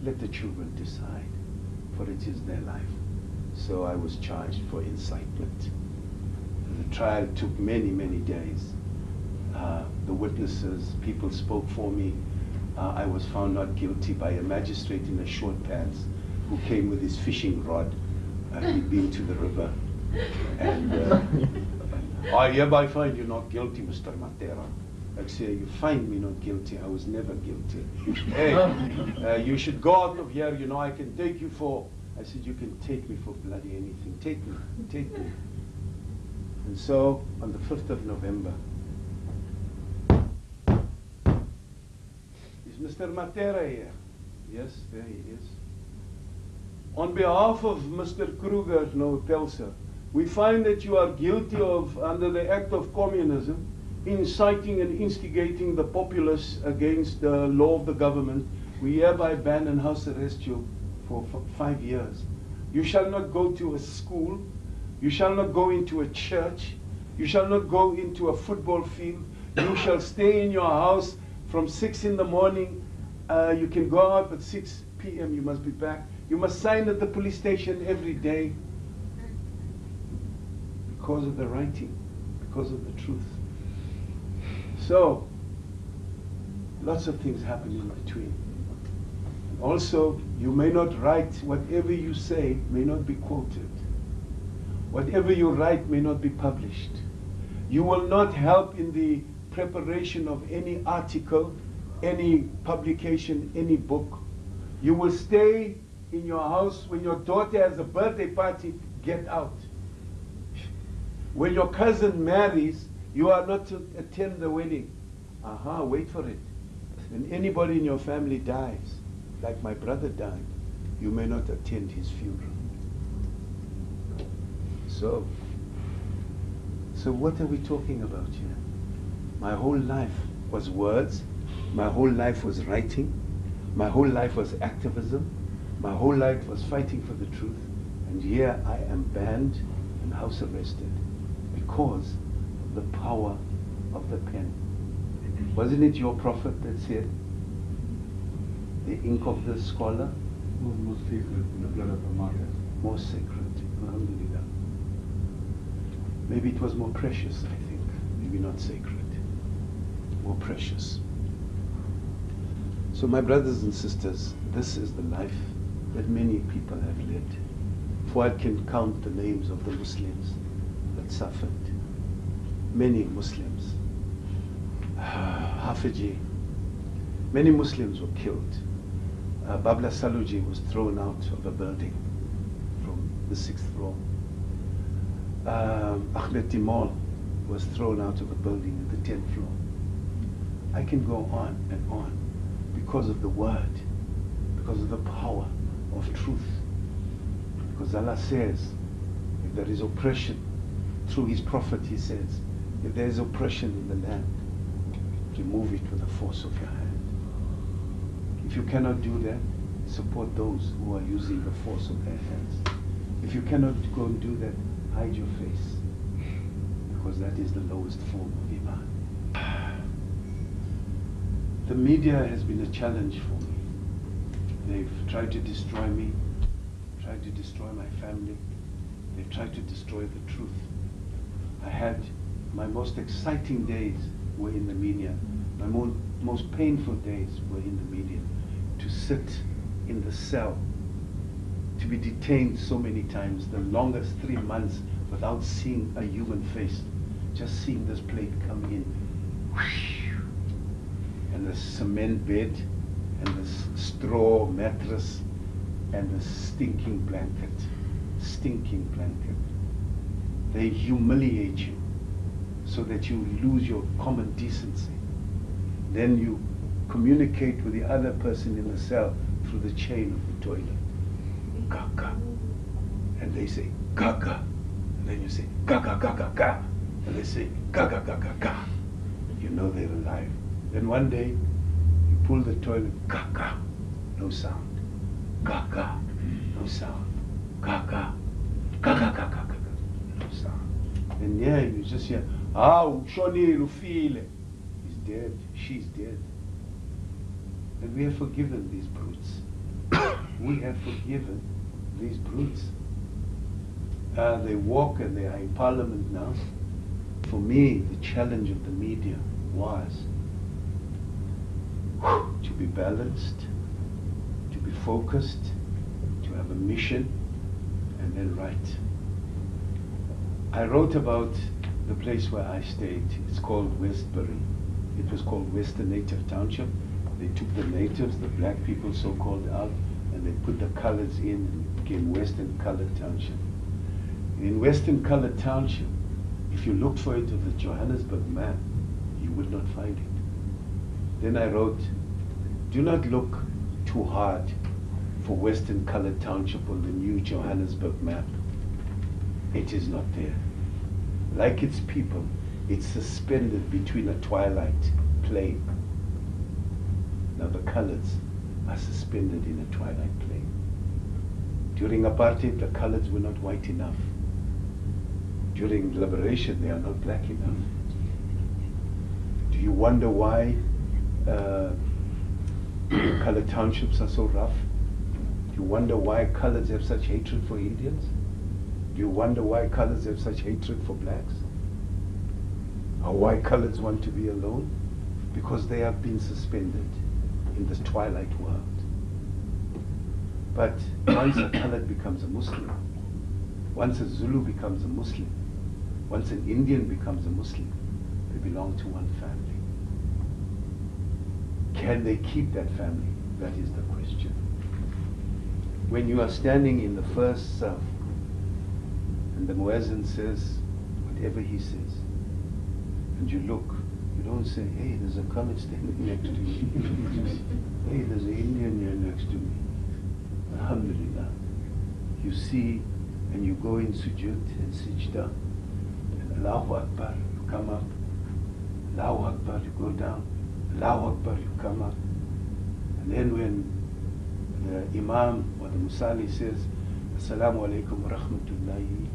Let the children decide, for it is their life. So I was charged for incitement. The trial took many, many days. The witnesses, people spoke for me. I was found not guilty by a magistrate in a short pants who came with his fishing rod. He'd been to the river. And I hereby find you not guilty, Mr. Mattera. I say, you find me not guilty. I was never guilty. Hey, you should go out of here. You know, I can take you for... I said, you can take me for bloody anything. Take me, take me. And so, on the 5th of November, is Mr. Mattera here? Yes, there he is. On behalf of Mr. Kruger, no, Pelser, we find that you are guilty of, under the Act of Communism, inciting and instigating the populace against the law of the government. We hereby ban and house arrest you for 5 years. You shall not go to a school. You shall not go into a church. You shall not go into a football field. You shall stay in your house from 6 in the morning. You can go out at 6 p.m. You must be back. You must sign at the police station every day because of the writing, because of the truth. So, lots of things happen in between. Also, you may not write, whatever you say may not be quoted. Whatever you write may not be published. You will not help in the preparation of any article, any publication, any book. You will stay in your house. When your daughter has a birthday party, get out. When your cousin marries, you are not to attend the wedding. Wait for it. When anybody in your family dies, like my brother died, you may not attend his funeral. So what are we talking about here? My whole life was words. My whole life was writing. My whole life was activism. My whole life was fighting for the truth. And here I am banned and house arrested because of the power of the pen. Wasn't it your prophet that said, the ink of the scholar? Most sacred in the blood of the martyrs. Most sacred. Alhamdulillah. Maybe it was more precious, I think. Maybe not sacred. More precious. So my brothers and sisters, this is the life that many people have led. For I can count the names of the Muslims that suffered. Many Muslims. Hafiji. Many Muslims were killed. Babla Saluji was thrown out of a building from the 6th floor. Ahmed Timol was thrown out of a building at the 10th floor. I can go on and on because of the word, because of the power of truth. Because Allah says, if there is oppression, through His Prophet He says, if there is oppression in the land, remove it with the force of your hand. If you cannot do that, support those who are using the force of their hands. If you cannot go and do that, hide your face, because that is the lowest form of Iman. The media has been a challenge for me. They've tried to destroy me, tried to destroy my family. They've tried to destroy the truth. I had my most exciting days were in the media. My most painful days were in the media. To sit in the cell, to be detained so many times, the longest 3 months without seeing a human face, just seeing this plane come in. and the cement bed, and the straw mattress, and the stinking blanket. Stinking blanket. They humiliate you so that you lose your common decency. Then you communicate with the other person in the cell through the chain of the toilet. Gaga. And they say, gaga. And then you say, gaga, gaga, ga. And they say, gaga, gaga, ga. You know they're alive. Then one day, you pull the toilet, gaga, no sound. Gaga, no sound. Gaga, gaga, gaga, gaga, no sound. And yeah, you just hear, Shoni Rufile. He's dead, she's dead. And we have forgiven these brutes. We have forgiven these brutes. They walk and they are in parliament now. For me, the challenge of the media was to be balanced, to be focused, to have a mission, and then write. I wrote about the place where I stayed. It's called Westbury. It was called Western Native Township. They took the natives, the black people so-called, out, and they put the colors in, and it became Western Colored Township. In Western Colored Township, if you looked for it of the Johannesburg map, you would not find it. Then I wrote, do not look too hard for Western Colored Township on the new Johannesburg map. It is not there. Like its people, it's suspended between a twilight plain. Now the colors are suspended in a twilight plain. During apartheid, the colors were not white enough. During liberation, they are not black enough. Do you wonder why colored townships are so rough? Do you wonder why colors have such hatred for Indians? Do you wonder why colors have such hatred for blacks? Or why colors want to be alone? Because they have been suspended in this twilight world. But once a colored becomes a Muslim, once a Zulu becomes a Muslim, once an Indian becomes a Muslim, they belong to one family. Can they keep that family? That is the question. When you are standing in the first saf, and the muezzin says whatever he says, and you look, you don't say, hey, there's a colored standing next to me. Hey, there's an Indian here next to me. Alhamdulillah. You see, and you go in sujood and sajda, and Allahu Akbar, you come up. Allahu Akbar, you go down. Allahu Akbar, you come up. And then when the Imam or the Musalli says, Assalamu alaikum wa rahmatullahi,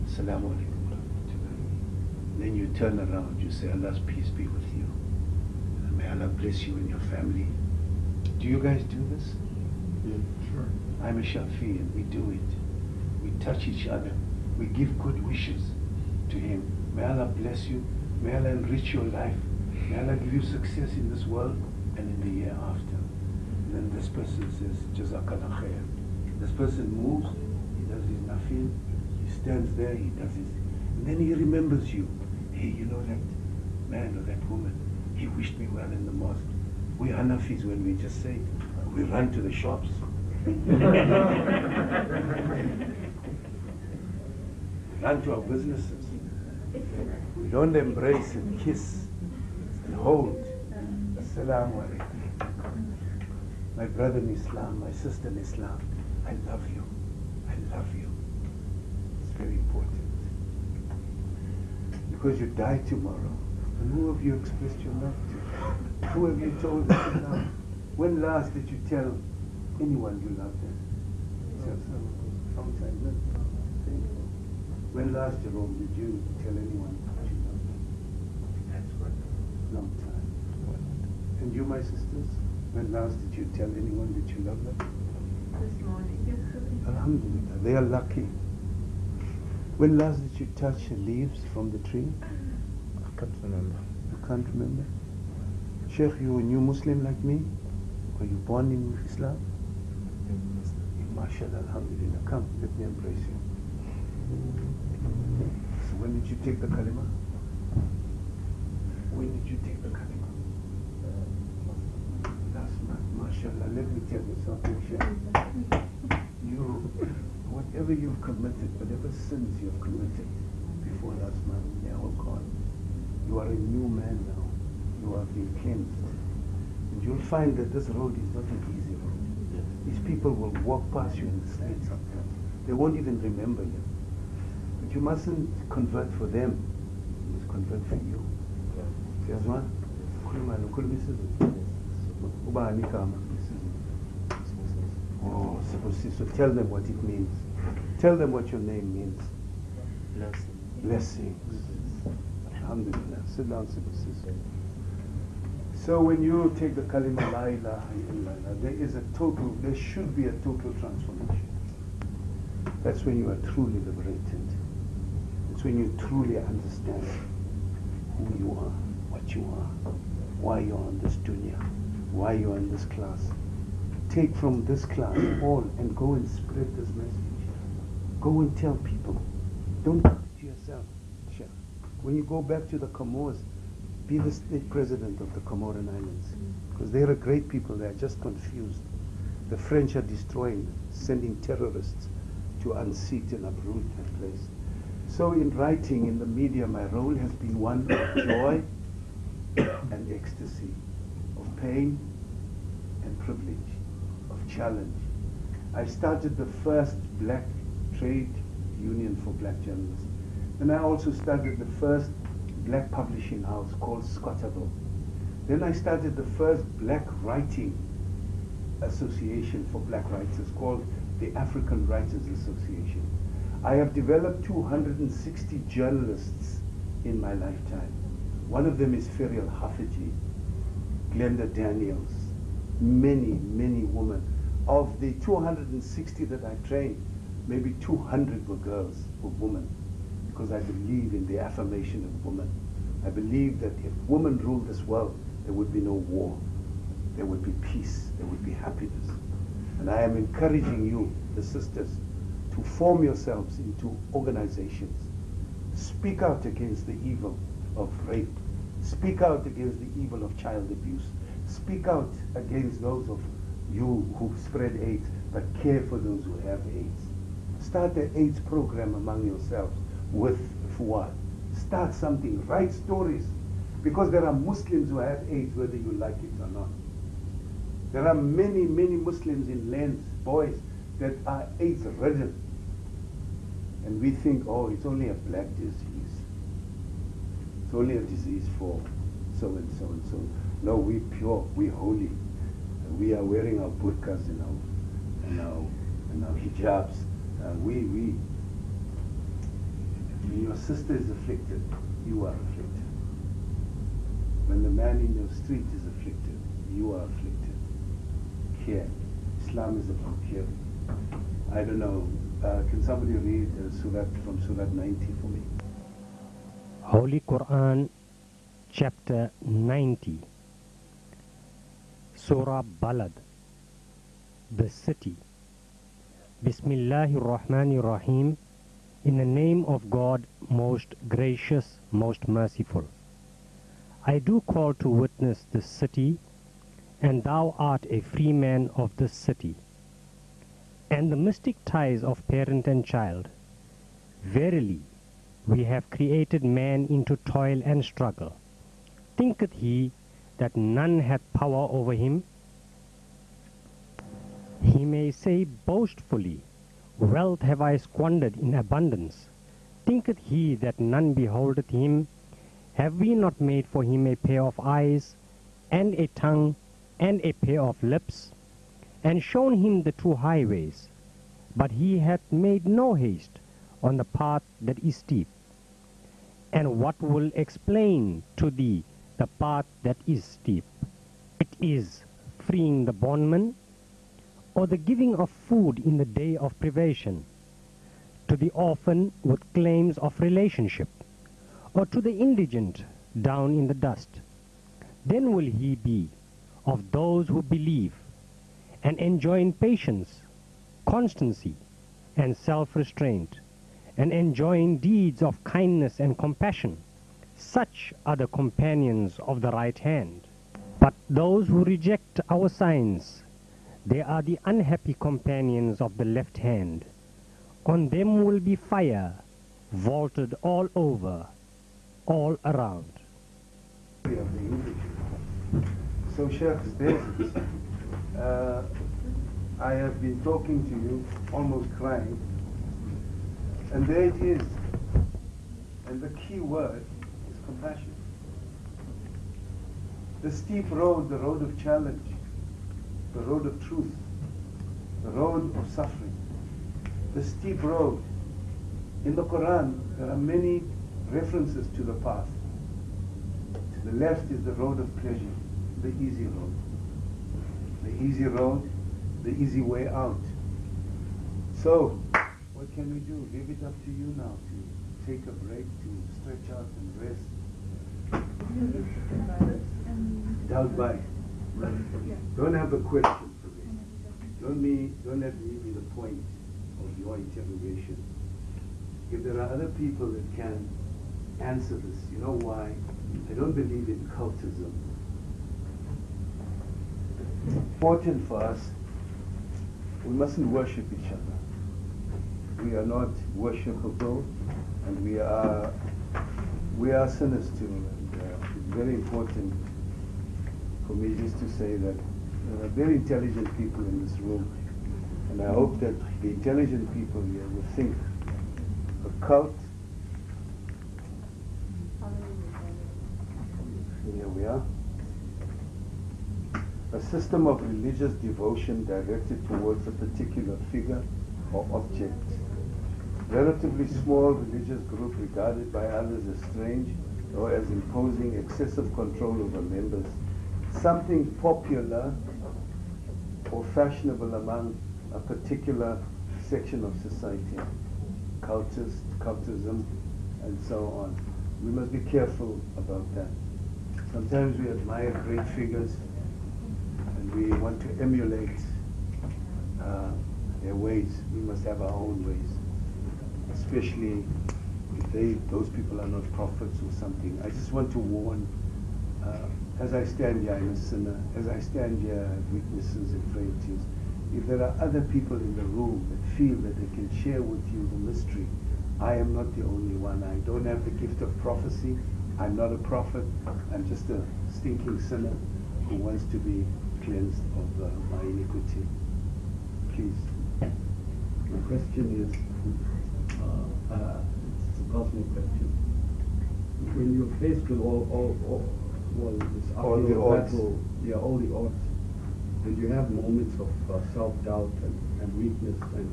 Assalamu alaikum wa rahmatullahi, then you turn around, you say, Allah's peace be with you. And may Allah bless you and your family. Do you guys do this? Yeah, sure. I'm a Shafi and we do it. We touch each other. We give good wishes to him. May Allah bless you. May Allah enrich your life. May Allah give you success in this world and in the year after. And then this person says, Jazakallah khair. This person moves, he does his nafil, he stands there, he does his, and then he remembers you. Hey, you know that man or that woman, he wished me well in the mosque. We Hanafis, when we just say, we run to the shops. Run to our businesses. We don't embrace and kiss and hold. Assalamu alaikum. My brother in Islam, my sister in Islam, I love you. I love you. It's very important. Because you die tomorrow. And who have you expressed your love to? Who have you told that you love? When last did you tell anyone you love them? Sometime. When last, Jerome, did you tell anyone that you love them? That's what. Long time. And you, my sisters, when last did you tell anyone that you love them? This morning. Alhamdulillah, they are lucky. When last did you touch the leaves from the tree? I can't remember. You can't remember? Sheikh, you a new Muslim like me? Were you born in Islam? MashaAllah, alhamdulillah. Come, let me embrace you. So when did you take the kalima? When did you take the kalima? Mashallah, let me tell you something, Sheikh. Whatever you've committed, whatever sins you've committed before last month, they are all gone. You are a new man now. You have been cleansed. And you'll find that this road is not an easy road. These people will walk past you in the street sometimes. They won't even remember you. But you mustn't convert for them. You must convert for you. There's one. Oh, so tell them what it means. Tell them what your name means. Blessings. Alhamdulillah. Sit down, sister. So when you take the kalima la ilaha illallah, there should be a total transformation. That's when you are truly liberated. It's when you truly understand who you are, what you are, why you're on this dunya, why you're in this class. Take from this class all and go and spread this message. Go and tell people. Don't keep it to yourself. When you go back to the Comores, be the state president of the Comoran Islands. Because they're a great people, they're just confused. The French are destroying them, sending terrorists to unseat and uproot that place. So in writing, in the media, my role has been one of joy and ecstasy, of pain and privilege, of challenge. I started the first black trade union for black journalists. And I also started the first black publishing house called Scotterville. Then I started the first black writing association for black writers called the African Writers Association. I have developed 260 journalists in my lifetime. One of them is Ferial Hafiji, Glenda Daniels, many, many women. Of the 260 that I trained, maybe 200 were girls, were women, because I believe in the affirmation of women. I believe that if women ruled this world, there would be no war. There would be peace, there would be happiness. And I am encouraging you, the sisters, to form yourselves into organizations. Speak out against the evil of rape. Speak out against the evil of child abuse. Speak out against those of you who spread AIDS, but care for those who have AIDS. Start an AIDS program among yourselves with Fuad. Start something, write stories, because there are Muslims who have AIDS whether you like it or not. There are many, many Muslims in lands, boys, that are AIDS ridden. And we think, oh, it's only a black disease. It's only a disease for so and so and so. No, we pure, we holy. We are wearing our burqas and our hijabs. When your sister is afflicted, you are afflicted. When the man in your street is afflicted, you are afflicted. Care. Islam is about caring. I don't know, can somebody read Surah from Surah 90 for me? Holy Quran, chapter 90. Surah Balad, the city. Bismillahir Rahmanir Rahim. In the name of God, most gracious, most merciful. I do call to witness this city, and thou art a free man of this city. And the mystic ties of parent and child. Verily, we have created man into toil and struggle. Thinketh he that none hath power over him? He may say boastfully, wealth have I squandered in abundance. Thinketh he that none beholdeth him? Have we not made for him a pair of eyes, and a tongue, and a pair of lips, and shown him the two highways? But he hath made no haste on the path that is steep. And what will explain to thee the path that is steep? It is freeing the bondman, or the giving of food in the day of privation, to the orphan with claims of relationship, or to the indigent down in the dust. Then will he be of those who believe and enjoin patience, constancy, and self-restraint, and enjoin deeds of kindness and compassion. Such are the companions of the right hand. But those who reject our signs They are the unhappy companions of the left hand. On them will be fire, vaulted all over, all around. So Sheikh, I have been talking to you, almost crying, and there it is. And the key word is compassion. The steep road, the road of challenge, the road of truth, the road of suffering, the steep road. In the Quran, there are many references to the path. To the left is the road of pleasure, the easy road. The easy road, the easy way out. So, what can we do? Leave it up to you now to take a break, to stretch out and rest. Doubt by. Don't have a question for me. Don't let me be the point of your interrogation. If there are other people that can answer this, you know why? I don't believe in cultism. Important for us, we mustn't worship each other. We are not worshipable, and we are sinners too. And it's very important for me just to say that there are very intelligent people in this room, and I hope that the intelligent people here will think a cult. Here we are. A system of religious devotion directed towards a particular figure or object. Relatively small religious group regarded by others as strange or as imposing excessive control over members. Something popular or fashionable among a particular section of society. Cultism, and so on. We must be careful about that. Sometimes we admire great figures and we want to emulate their ways. We must have our own ways, especially if those people are not prophets or something. I just want to warn, as I stand here, I'm a sinner. As I stand here, I have weaknesses and frailties. If there are other people in the room that feel that they can share with you the mystery, I am not the only one. I don't have the gift of prophecy. I'm not a prophet. I'm just a stinking sinner who wants to be cleansed of my iniquity. Please. My question is, it's a personal question. When you're faced with all this uphill battle, all the odds, and you have moments of self-doubt and weakness, and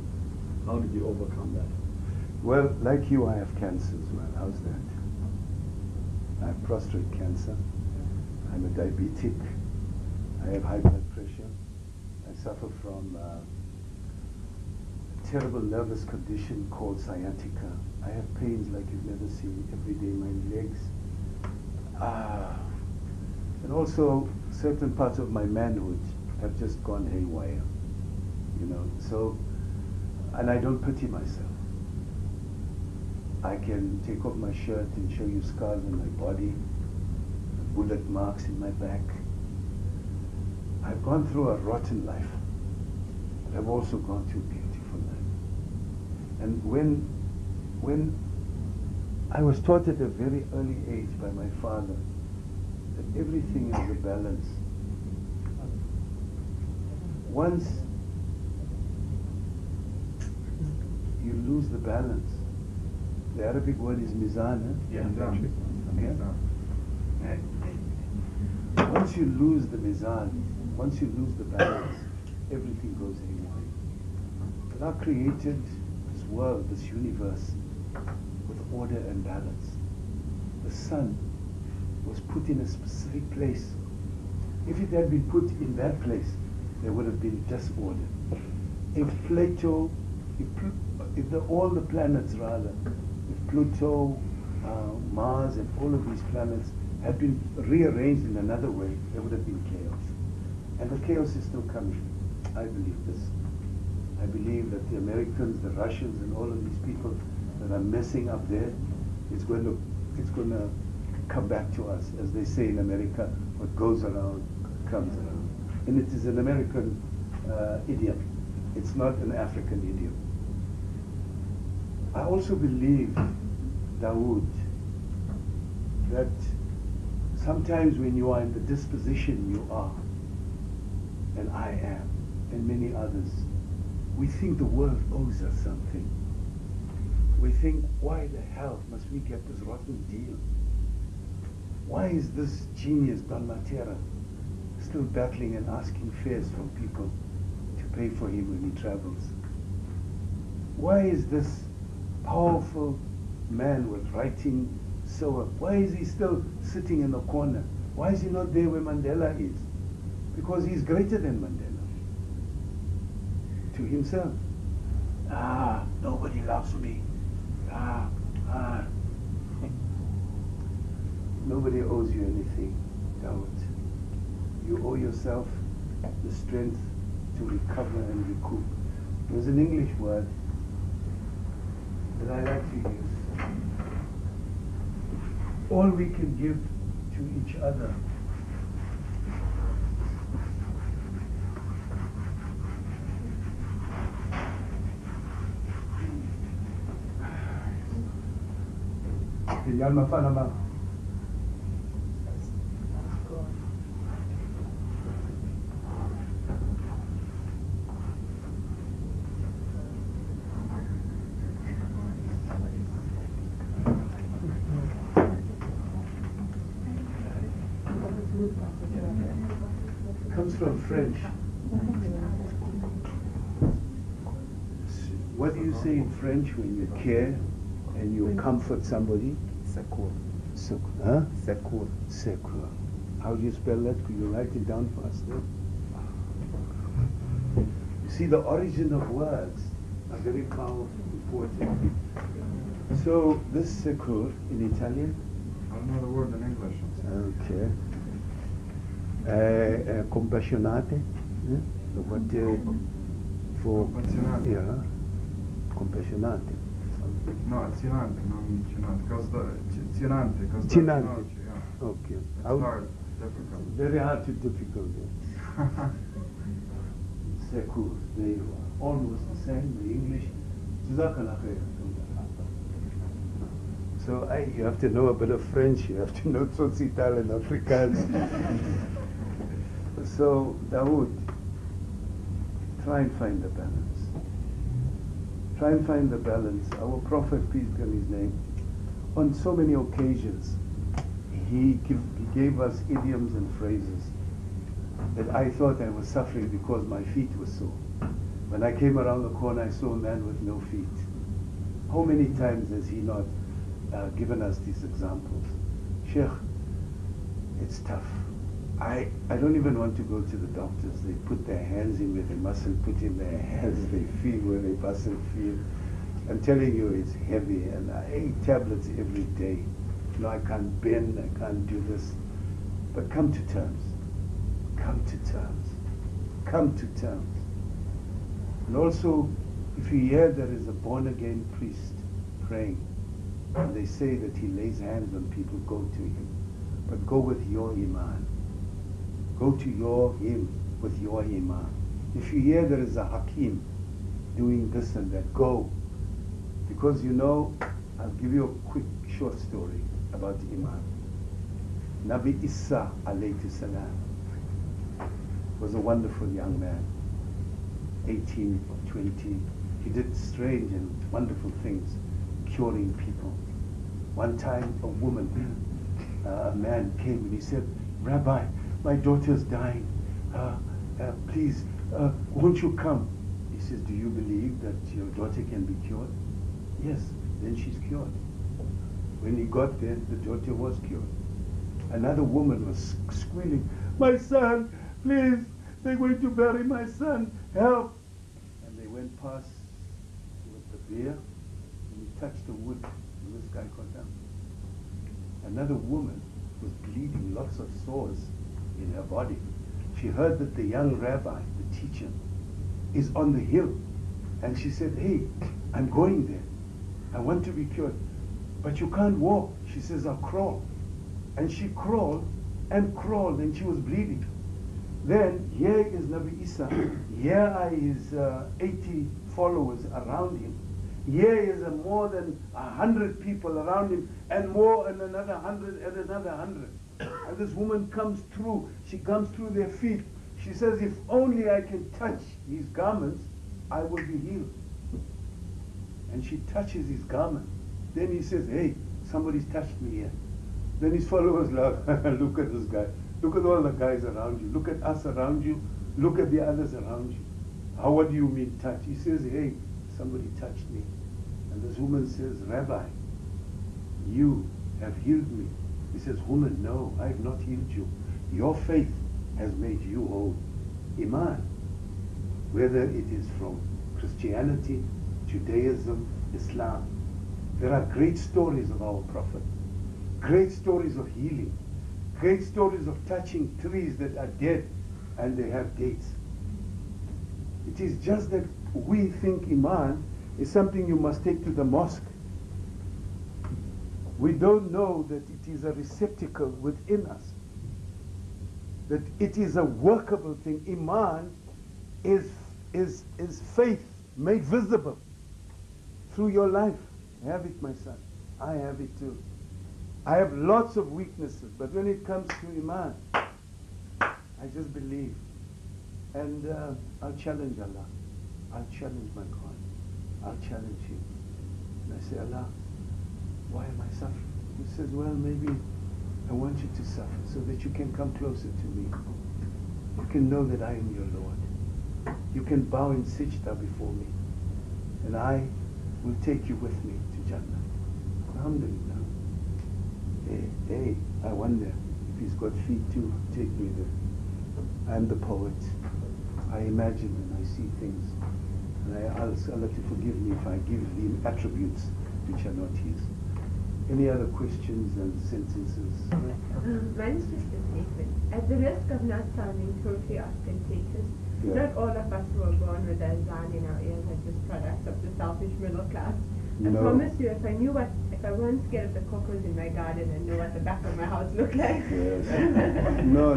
how did you overcome that? Well, like you, I have cancer as well. How's that? I have prostate cancer. I'm a diabetic. I have high blood pressure. I suffer from a terrible nervous condition called sciatica. I have pains like you've never seen every day, my legs. And also certain parts of my manhood have just gone haywire, you know. So, and I don't pity myself. I can take off my shirt and show you scars on my body, bullet marks in my back. I've gone through a rotten life, but I've also gone through a beautiful life. And when I was taught at a very early age by my father that everything is a balance. Once you lose the balance, the Arabic word is mizan. Once you lose the mizan, once you lose the balance, everything goes haywire. Allah created this world, this universe, with order and balance. The sun was put in a specific place. If it had been put in that place, there would have been disorder. If Pluto, all the planets rather, if Pluto, Mars and all of these planets had been rearranged in another way, there would have been chaos. And the chaos is still coming. I believe this. I believe that the Americans, the Russians and all of these people that are messing up there, it's going to come back to us. As they say in America, what goes around comes around. And it is an American idiom. It's not an African idiom. I also believe, Dawood, that sometimes when you are in the disposition you are, and I am, and many others, we think the world owes us something. We think, why the hell must we get this rotten deal? Why is this genius, Don Mattera, still battling and asking fares from people to pay for him when he travels? Why is this powerful man with writing why is he still sitting in the corner? Why is he not there where Mandela is? Because he's greater than Mandela. To himself. Nobody loves me. Nobody owes you anything, Dawood. You owe yourself the strength to recover and recoup. There's an English word that I like to use. All we can give to each other comes from French. What do you say in French when you care and you comfort somebody? Secours. Huh? Secours. Secours. How do you spell that? Could you write it down for us then? You see, the origin of words are very powerful, important. So, this secours in Italian? I don't know the word in English. Okay. Compassionate, what for yeah, compassionate. No, azionante, non cinante. Cinante, cinante. Yeah. Okay. It's hard, difficult. Very hard to difficult. Secours, there you are. Almost the same, the English. So you have to know a bit of French, you have to know Tsotsital and Afrikaans. So, Dawood, try and find the balance. Try and find the balance. Our Prophet, peace be on his name, on so many occasions, he gave us idioms and phrases that I thought I was suffering because my feet were sore. When I came around the corner, I saw a man with no feet. How many times has he not given us these examples? Sheikh, it's tough. I don't even want to go to the doctors. They put their hands in where they mustn't put in their hands. They feel where they mustn't feel. I'm telling you, it's heavy, and I eat tablets every day. You know, I can't bend, I can't do this. But come to terms. Come to terms. Come to terms. And also, if you hear there is a born-again priest praying, and they say that he lays hands on people, go to him. But go with your iman. Go to him with your iman. If you hear there is a hakim doing this and that, go. Because you know, I'll give you a quick short story about iman. Nabi Isa alayhi salam was a wonderful young man, 18, 20. He did strange and wonderful things, curing people. One time a man came and he said, Rabbi, my daughter's dying. Please, won't you come? He says, do you believe that your daughter can be cured? Yes, then she's cured. When he got there, the daughter was cured. Another woman was squealing, my son, please, they're going to bury my son, help. And they went past with the bear, and he touched the wood, and this guy got down. Another woman was bleeding, lots of sores in her body. She heard that the young rabbi, the teacher, is on the hill. And she said, hey, I'm going there. I want to be cured. But you can't walk. She says, I'll crawl. And she crawled, and she was bleeding. Then here is Nabi Isa, here are his 80 followers around him. Here is more than 100 people around him, and more, and another 100, and another 100. And this woman comes through, she comes through their feet. She says, if only I can touch his garments, I will be healed. And she touches his garment. Then he says, hey, somebody's touched me here. Then his followers laugh, look at this guy. Look at all the guys around you. Look at us around you. Look at the others around you. What do you mean touch? He says, hey, somebody touched me. And this woman says, Rabbi, you have healed me. He says, woman, no, I have not healed you. Your faith has made you whole. Iman, whether it is from Christianity, Judaism, Islam. There are great stories of our Prophet, great stories of healing, great stories of touching trees that are dead and they have dates. It is just that we think Iman is something you must take to the mosque. We don't know that it is a receptacle within us, that it is a workable thing. Iman is faith made visible through your life. Have it, my son. I have it too. I have lots of weaknesses, but when it comes to Iman, I just believe. And I'll challenge Allah. I'll challenge my God. I'll challenge Him. And I say, Allah, why am I suffering? He says, well, maybe I want you to suffer so that you can come closer to me. You can know that I am your Lord. You can bow in sajda before me. And I will take you with me to Jannah. Alhamdulillah. Hey, I wonder if he's got feet too. Take me there. I'm the poet. I imagine and I see things. And I ask Allah to forgive me if I give him attributes which are not his. Any other questions and sentences? Mine's just a statement. At the risk of not sounding totally ostentatious, not all of us who are born with a zan in our ears are just products of the selfish middle class. I promise you, if I weren't scared of the cockroaches in my garden and knew what the back of my house looked like. Yes. No,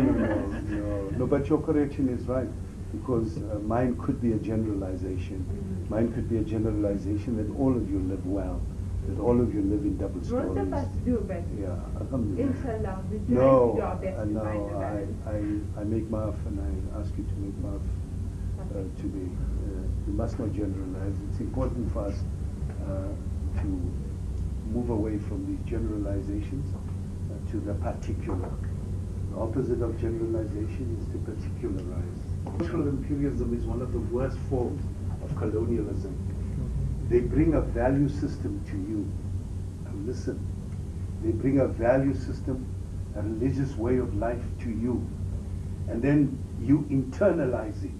but your correction is right, because mine could be a generalization. Mine could be a generalization that all of you live well, that all of you live in double stories. Most of us do, but inshallah, we try to do our best to find the balance. I make maaf, and I ask you to make maaf today. We must not generalize. It's important for us to move away from these generalizations to the particular. The opposite of generalization is to particularize. Cultural imperialism is one of the worst forms of colonialism. They bring a value system to you. And listen, they bring a value system, a religious way of life to you. And then you internalize it.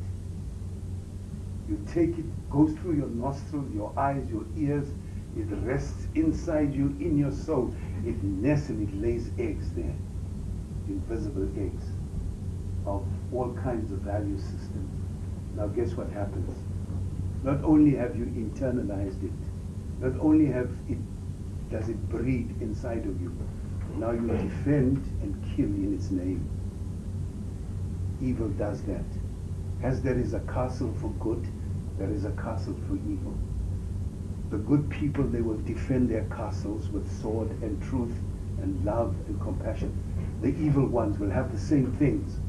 You take it, goes through your nostrils, your eyes, your ears. It rests inside you, in your soul. It nests and it lays eggs there. Invisible eggs of all kinds of value systems. Now guess what happens? Not only have you internalized it, not only does it breed inside of you, now you defend and kill in its name. Evil does that. As there is a castle for good, there is a castle for evil. The good people, they will defend their castles with sword and truth and love and compassion. The evil ones will have the same things,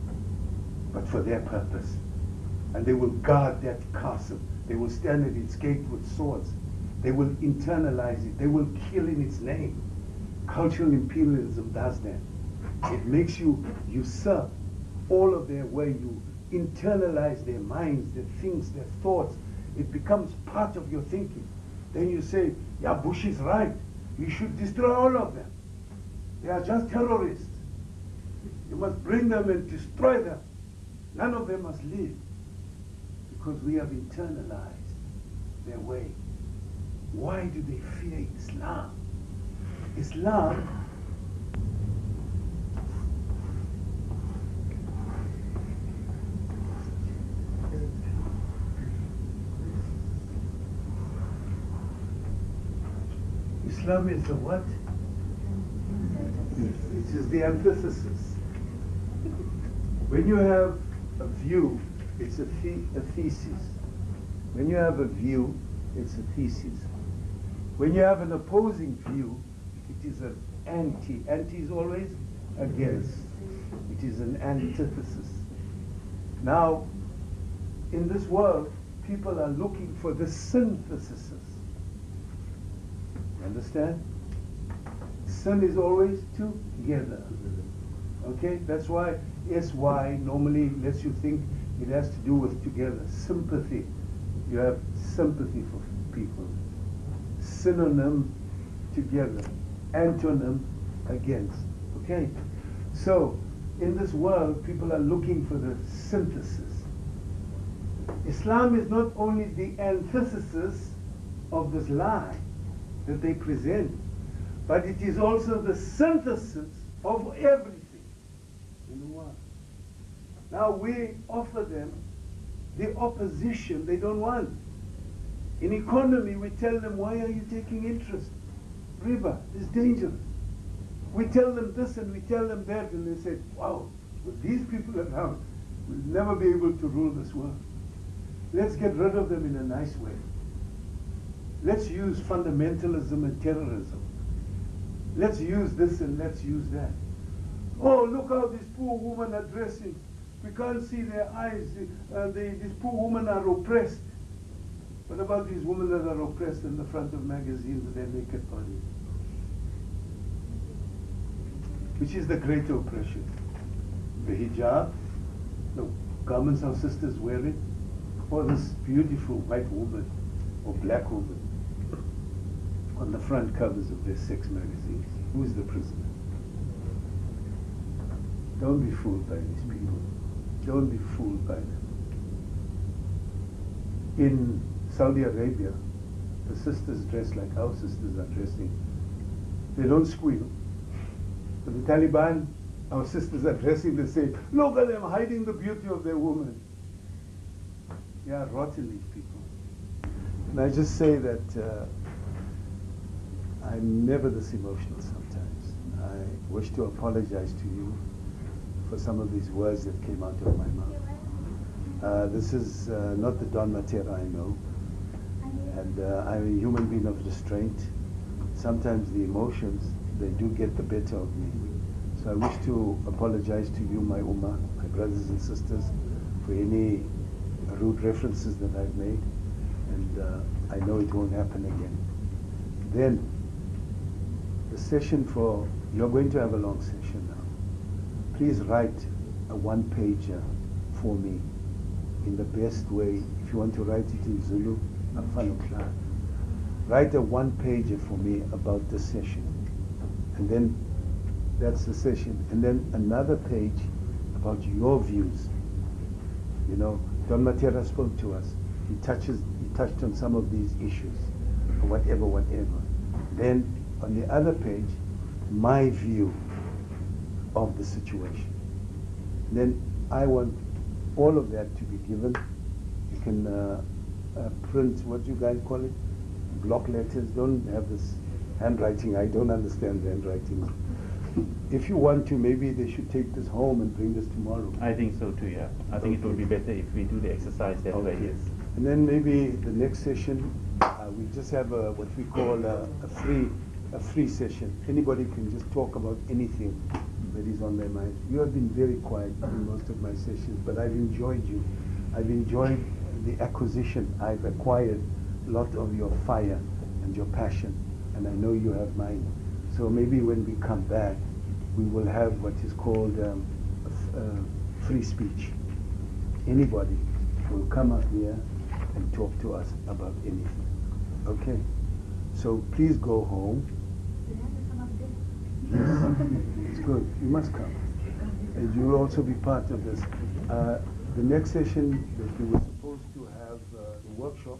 but for their purpose. And they will guard that castle. They will stand at its gate with swords. They will internalize it. They will kill in its name. Cultural imperialism does that. It makes you usurp all of their way. You internalize their minds, their things, their thoughts. It becomes part of your thinking. Then you say, yeah, Bush is right. You should destroy all of them. They are just terrorists. You must bring them and destroy them. None of them must live. Because we have internalized their way. Why do they fear Islam? Islam is the what? It is the antithesis. When you have a view, it's a thesis. When you have a view, it's a thesis. When you have an opposing view, it is an anti. Anti is always against. It is an antithesis. Now, in this world, people are looking for the synthesis. You understand? Sin is always together. Okay? That's why SY normally lets you think it has to do with together. Sympathy. You have sympathy for people. Synonym, together. Antonym, against. Okay? So, in this world, people are looking for the synthesis. Islam is not only the antithesis of this lie that they present, but it is also the synthesis of everything in the world. Now we offer them the opposition they don't want. In economy, we tell them, why are you taking interest? Riba is dangerous. We tell them this and we tell them that, and they say, wow, with these people around, we'll never be able to rule this world. Let's get rid of them in a nice way. Let's use fundamentalism and terrorism. Let's use this and let's use that. Oh, look how these poor women are dressing. We can't see their eyes. These poor women are oppressed. What about these women that are oppressed in the front of magazines with their naked bodies? Which is the greater oppression? The hijab, the garments our sisters wearing, or this beautiful white woman or black woman on the front covers of their sex magazines? Who's the prisoner? Don't be fooled by these people. Don't be fooled by them. In Saudi Arabia, the sisters dress like our sisters are dressing. They don't squeal. But the Taliban, our sisters are dressing the same. Look at them hiding the beauty of their woman. Yeah, rotten, these people. And I just say that I'm never this emotional sometimes. I wish to apologize to you for some of these words that came out of my mouth. This is not the Don Mattera I know. And I'm a human being of restraint. Sometimes the emotions, they do get the better of me. So I wish to apologize to you, my ummah, my brothers and sisters, for any rude references that I've made. And I know it won't happen again. Then, the session for, you're going to have a long session now. Please write a one-pager for me in the best way. If you want to write it in Zulu, write a one-pager for me about the session. And then that's the session. And then another page about your views. You know, Don Mattera spoke to us. He touched on some of these issues, or whatever. Then on the other page, my view of the situation. Then I want all of that to be given. You can print, what you guys call it? Block letters. Don't have this handwriting. I don't understand handwriting. If you want to, maybe they should take this home and bring this tomorrow. I think so too, yeah. I think it would be better if we do the exercise that way, yes. And then maybe the next session, we just have what we call a free session. Anybody can just talk about anything that is on their mind. You have been very quiet in most of my sessions, but I've enjoyed you. I've enjoyed the acquisition. I've acquired a lot of your fire and your passion, and I know you have mine. So maybe when we come back, we will have what is called free speech. Anybody will come up here and talk to us about anything. Okay? So please go home. Yes. It's good. You must come. And you will also be part of this. The next session that we were supposed to have, the workshop,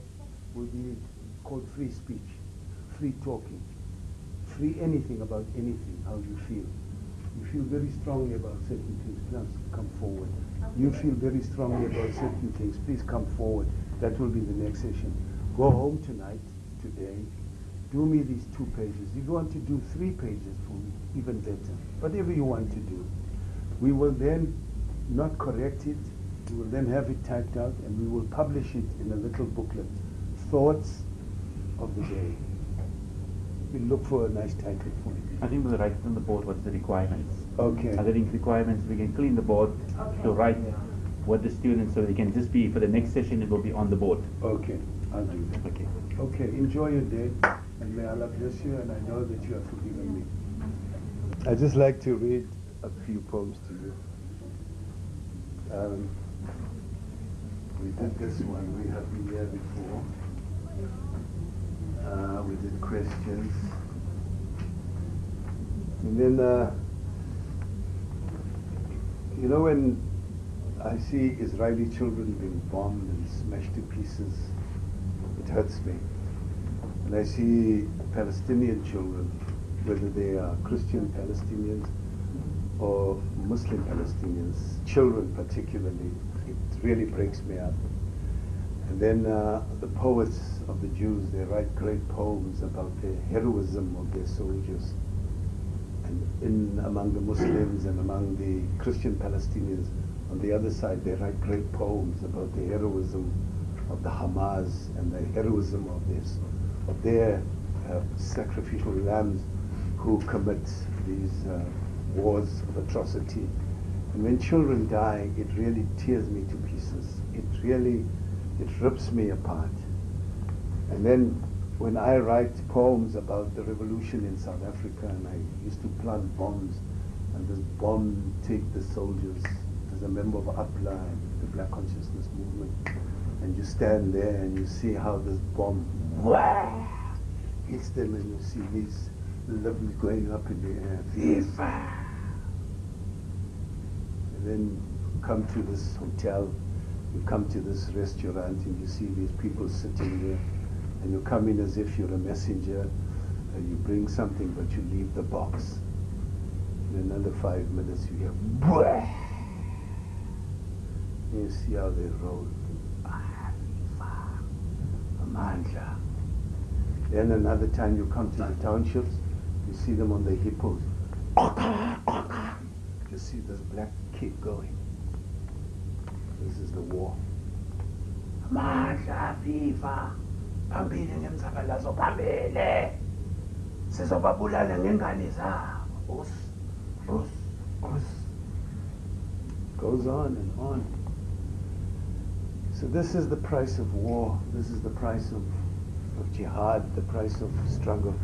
will be called free speech, free talking, free anything about anything, how you feel. You feel very strongly about certain things, please come forward. You feel very strongly about certain things, please come forward. That will be the next session. Go home tonight, today, do me these 2 pages. If you want to do 3 pages for me, even better. Whatever you want to do. We will then not correct it, We will then have it typed out and we will publish it in a little booklet. Thoughts of the day. We'll look for a nice title for it. I think we'll write on the board what's the requirements. Okay. I think requirements, we can clean the board to write what the students, so they can just be, for the next session it will be on the board. Okay, I'll do that. Okay. Okay, enjoy your day and may Allah bless you, and I know that you have forgiven me. I'd just like to read a few poems to you. We did this one, we have been here before. We did questions. And then, you know, when I see Israeli children being bombed and smashed to pieces, it hurts me. And I see Palestinian children, whether they are Christian Palestinians or Muslim Palestinians, children particularly, it really breaks me up. And then the poets of the Jews, they write great poems about the heroism of their soldiers. And among the Muslims and among the Christian Palestinians, on the other side, they write great poems about the heroism of the Hamas and the heroism of their sacrificial lambs who commit these wars of atrocity. And when children die, it really tears me to pieces. It rips me apart. And then when I write poems about the revolution in South Africa, and I used to plant bombs, and this bomb take the soldiers, as a member of APLA, the Black Consciousness Movement, and you stand there and you see how this bomb hits them, and you see these limbs going up in the air. Viva! And then you come to this hotel, you come to this restaurant, and you see these people sitting there, and you come in as if you're a messenger, and you bring something, but you leave the box. In another 5 minutes, you hear, Bwah! You see how they roll. Amandla. Then another time you come to the townships, you see them on the hippos. You see this black kid going. This is the war. Amandla, viva. Phambili ngemzabalazo phambili. Sizobabulala ngengane zabo. Rus. Goes on and on. So this is the price of war. This is the price of jihad, the price of struggle.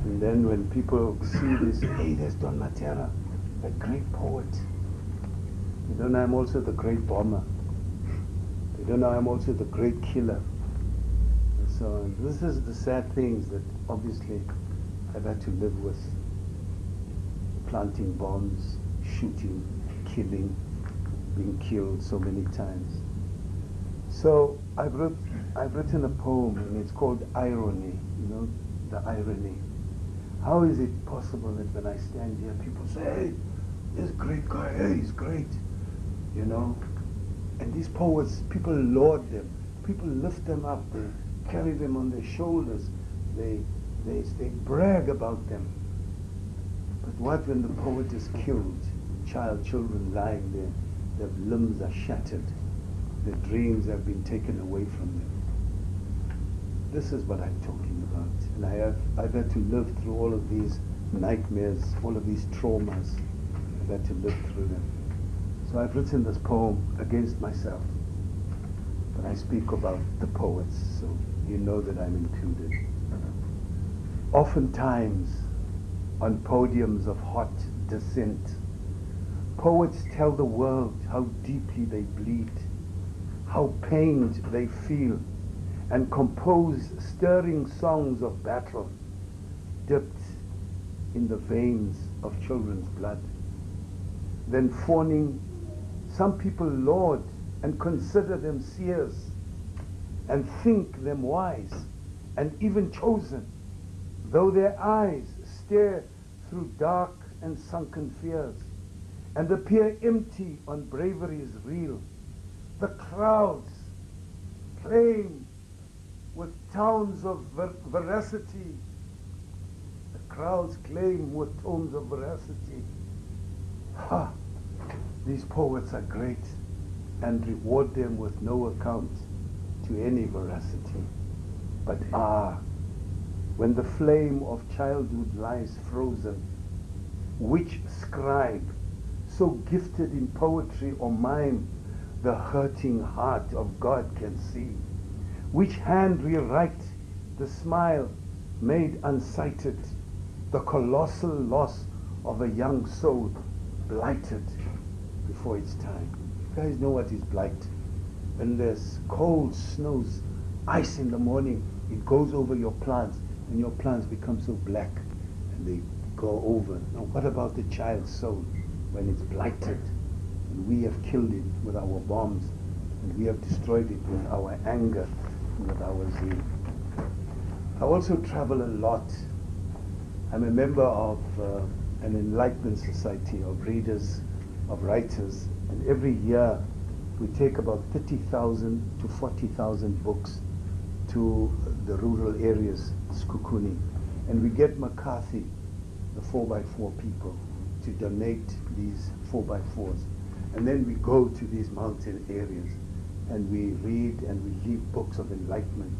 And then when people see this, hey, there's Don Mattera, that great poet. They don't know I'm also the great bomber. They don't know I'm also the great killer. And so on. This is the sad things that obviously I've had to live with. Planting bombs, shooting, killing, being killed so many times. So I've written a poem, and it's called Irony, you know, the irony. How is it possible that when I stand here, people say, hey, this great guy, hey, he's great, you know? And these poets, people laud them, people lift them up, they carry them on their shoulders, they brag about them. But what when the poet is killed, children lying there, their limbs are shattered, their dreams have been taken away from them. This is what I'm talking about. And I've had to live through all of these nightmares, all of these traumas. I've had to live through them. So I've written this poem against myself. But I speak about the poets, so you know that I'm included. Oftentimes, on podiums of hot dissent, poets tell the world how deeply they bleed, how pained they feel, and compose stirring songs of battle dipped in the veins of children's blood. Then fawning, some people laud and consider them seers and think them wise and even chosen, though their eyes stare through dark and sunken fears and appear empty on bravery's reel. The crowds claim with tones of veracity. The crowds claim with tones of veracity. Ha! These poets are great. and reward them with no account to any veracity. But when the flame of childhood lies frozen, which scribe, so gifted in poetry or mime, the hurting heart of God can see? Which hand rewrite the smile made unsighted, the colossal loss of a young soul blighted before its time? You guys know what is blight? When there's cold snows, ice in the morning, it goes over your plants, and your plants become so black, and they go over. Now what about the child's soul when it's blighted, and we have killed it with our bombs, and we have destroyed it with our anger, and with our zeal? I also travel a lot. I'm a member of an enlightenment society of readers, of writers, and every year we take about 30,000 to 40,000 books to the rural areas, Skukuni, and we get McCarthy, the 4x4 people, to donate these 4x4s, and then we go to these mountain areas and we read and we leave books of enlightenment,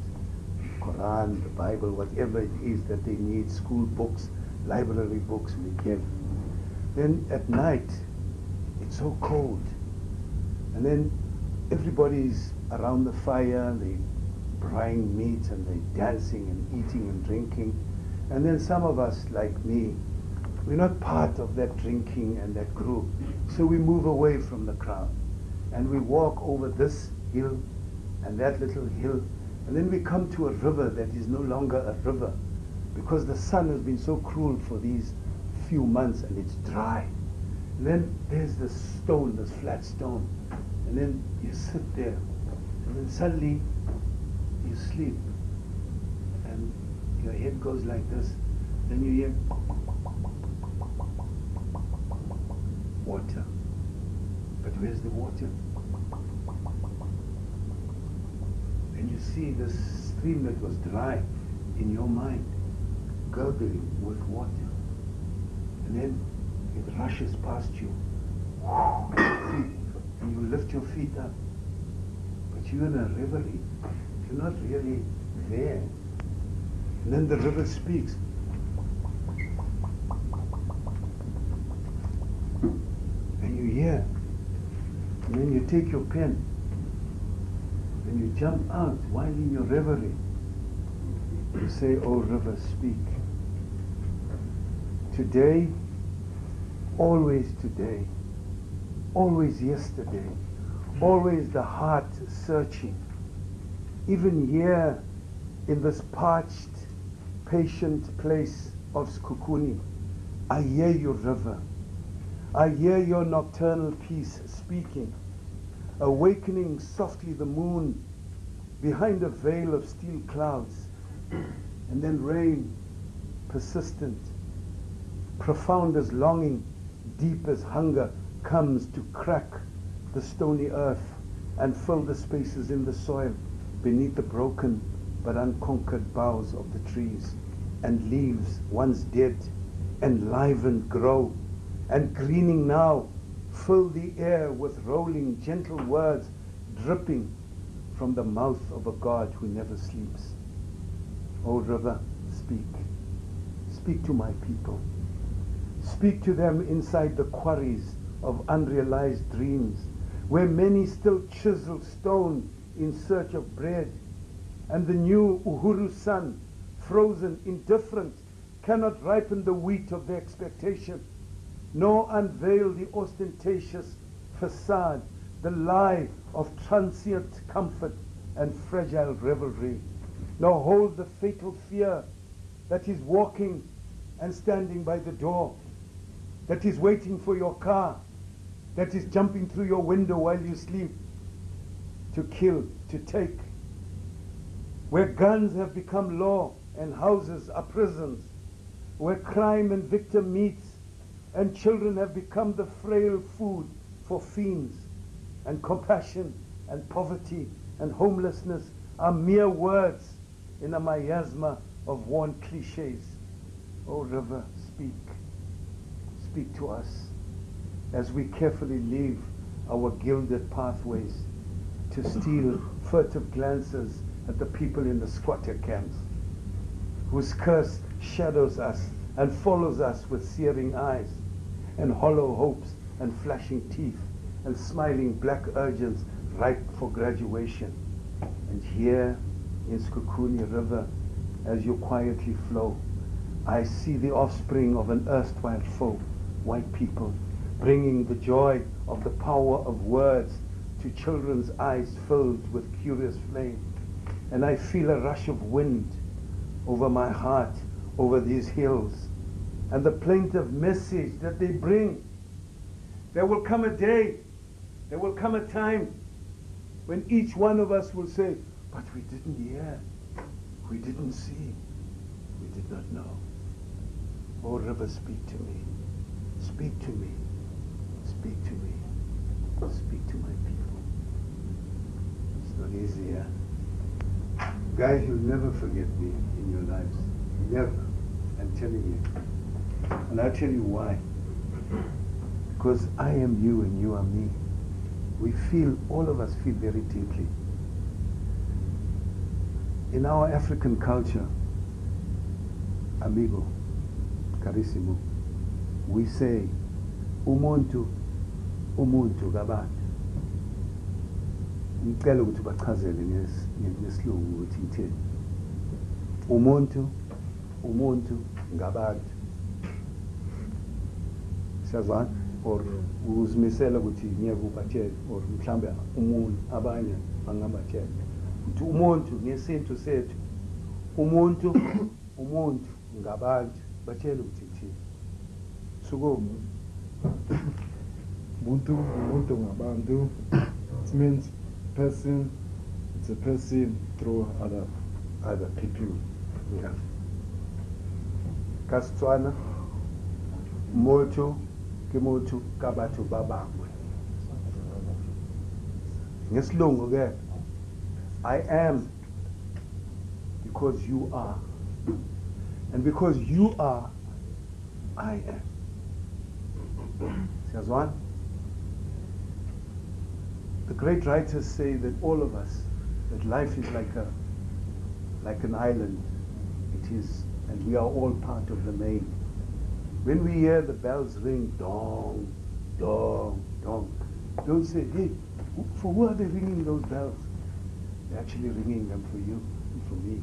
Quran, the Bible, whatever it is that they need, school books, library books we give. Then at night it's so cold, and then everybody's around the fire, they frying meat and they're dancing and eating and drinking, and then some of us, like me, we're not part of that drinking and that group, so we move away from the crowd and we walk over this hill and that little hill, and then we come to a river that is no longer a river because the sun has been so cruel for these few months and it's dry. And then there's this stone, this flat stone, and then you sit there, and then suddenly you sleep, and your head goes like this, then you hear water. But where's the water? Then you see this stream that was dry in your mind gurgling with water, and then it rushes past you, and you lift your feet up, but you're in a reverie, you're not really there. And then the river speaks, and you hear, and then you take your pen and you jump out while in your reverie. You say, "Oh river, speak. Today, always today, always yesterday, always the heart searching. Even here in this parched, patient place of Skukuni, I hear you, river. I hear your nocturnal peace speaking, awakening softly the moon behind a veil of steel clouds, and then rain, persistent, profound as longing, deep as hunger, comes to crack the stony earth and fill the spaces in the soil beneath the broken but unconquered boughs of the trees, and leaves once dead enlivened grow, and greening now fill the air with rolling gentle words dripping from the mouth of a God who never sleeps. O river, speak. Speak to my people. Speak to them inside the quarries of unrealized dreams, where many still chisel stone in search of bread, and the new Uhuru sun, frozen, indifferent, cannot ripen the wheat of their expectation, nor unveil the ostentatious facade, the lie of transient comfort and fragile revelry, nor hold the fatal fear that is walking and standing by the door, that is waiting for your car, that is jumping through your window while you sleep, to kill, to take, where guns have become law and houses are prisons, where crime and victim meets, and children have become the frail food for fiends, and compassion and poverty and homelessness are mere words in a miasma of worn cliches. O river, speak. Speak to us as we carefully leave our gilded pathways, to steal furtive glances at the people in the squatter camps, whose curse shadows us and follows us with searing eyes and hollow hopes and flashing teeth and smiling black urchins ripe for graduation. And here in Skukuni River, as you quietly flow, I see the offspring of an erstwhile foe, white people, bringing the joy of the power of words to children's eyes filled with curious flame. And I feel a rush of wind over my heart, over these hills, and the plaintive message that they bring. There will come a day, there will come a time when each one of us will say, but we didn't hear, we didn't see, we did not know. Oh river, speak to me, speak to me, speak to me, speak to my people. It's not easy, huh? Guys, you'll never forget me in your lives, never, I'm telling you. And I'll tell you why. Because I am you and you are me. We feel, all of us feel very deeply. In our African culture, amigo, carissimo, we say, umuntu, umuntu gabantu. Ngicela ukuthi bachazele ngesilungu ukuthi ngithini. Umuntu, umuntu ngabantu. Siyazwana? Or uzimisela ukuthi ngiyakubatshela or mhlambe umuntu abanye bangabatshela ukuthi umuntu ngesintu sethu umuntu umuntu ngabantu batshela ukuthi thina suko Ubuntu, Ubuntu ngabantu. It means person, it's a person through other people. Yeah. Kastswana, moto, kemoto, kabatu babangwe. Ngesilungu ke, I am because you are. And because you are, I am. Siyazwana? The great writers say that all of us, that life is like an island. It is, and we are all part of the main. When we hear the bells ring, dong, dong, dong, don't say, hey, for who are they ringing those bells? They're actually ringing them for you and for me.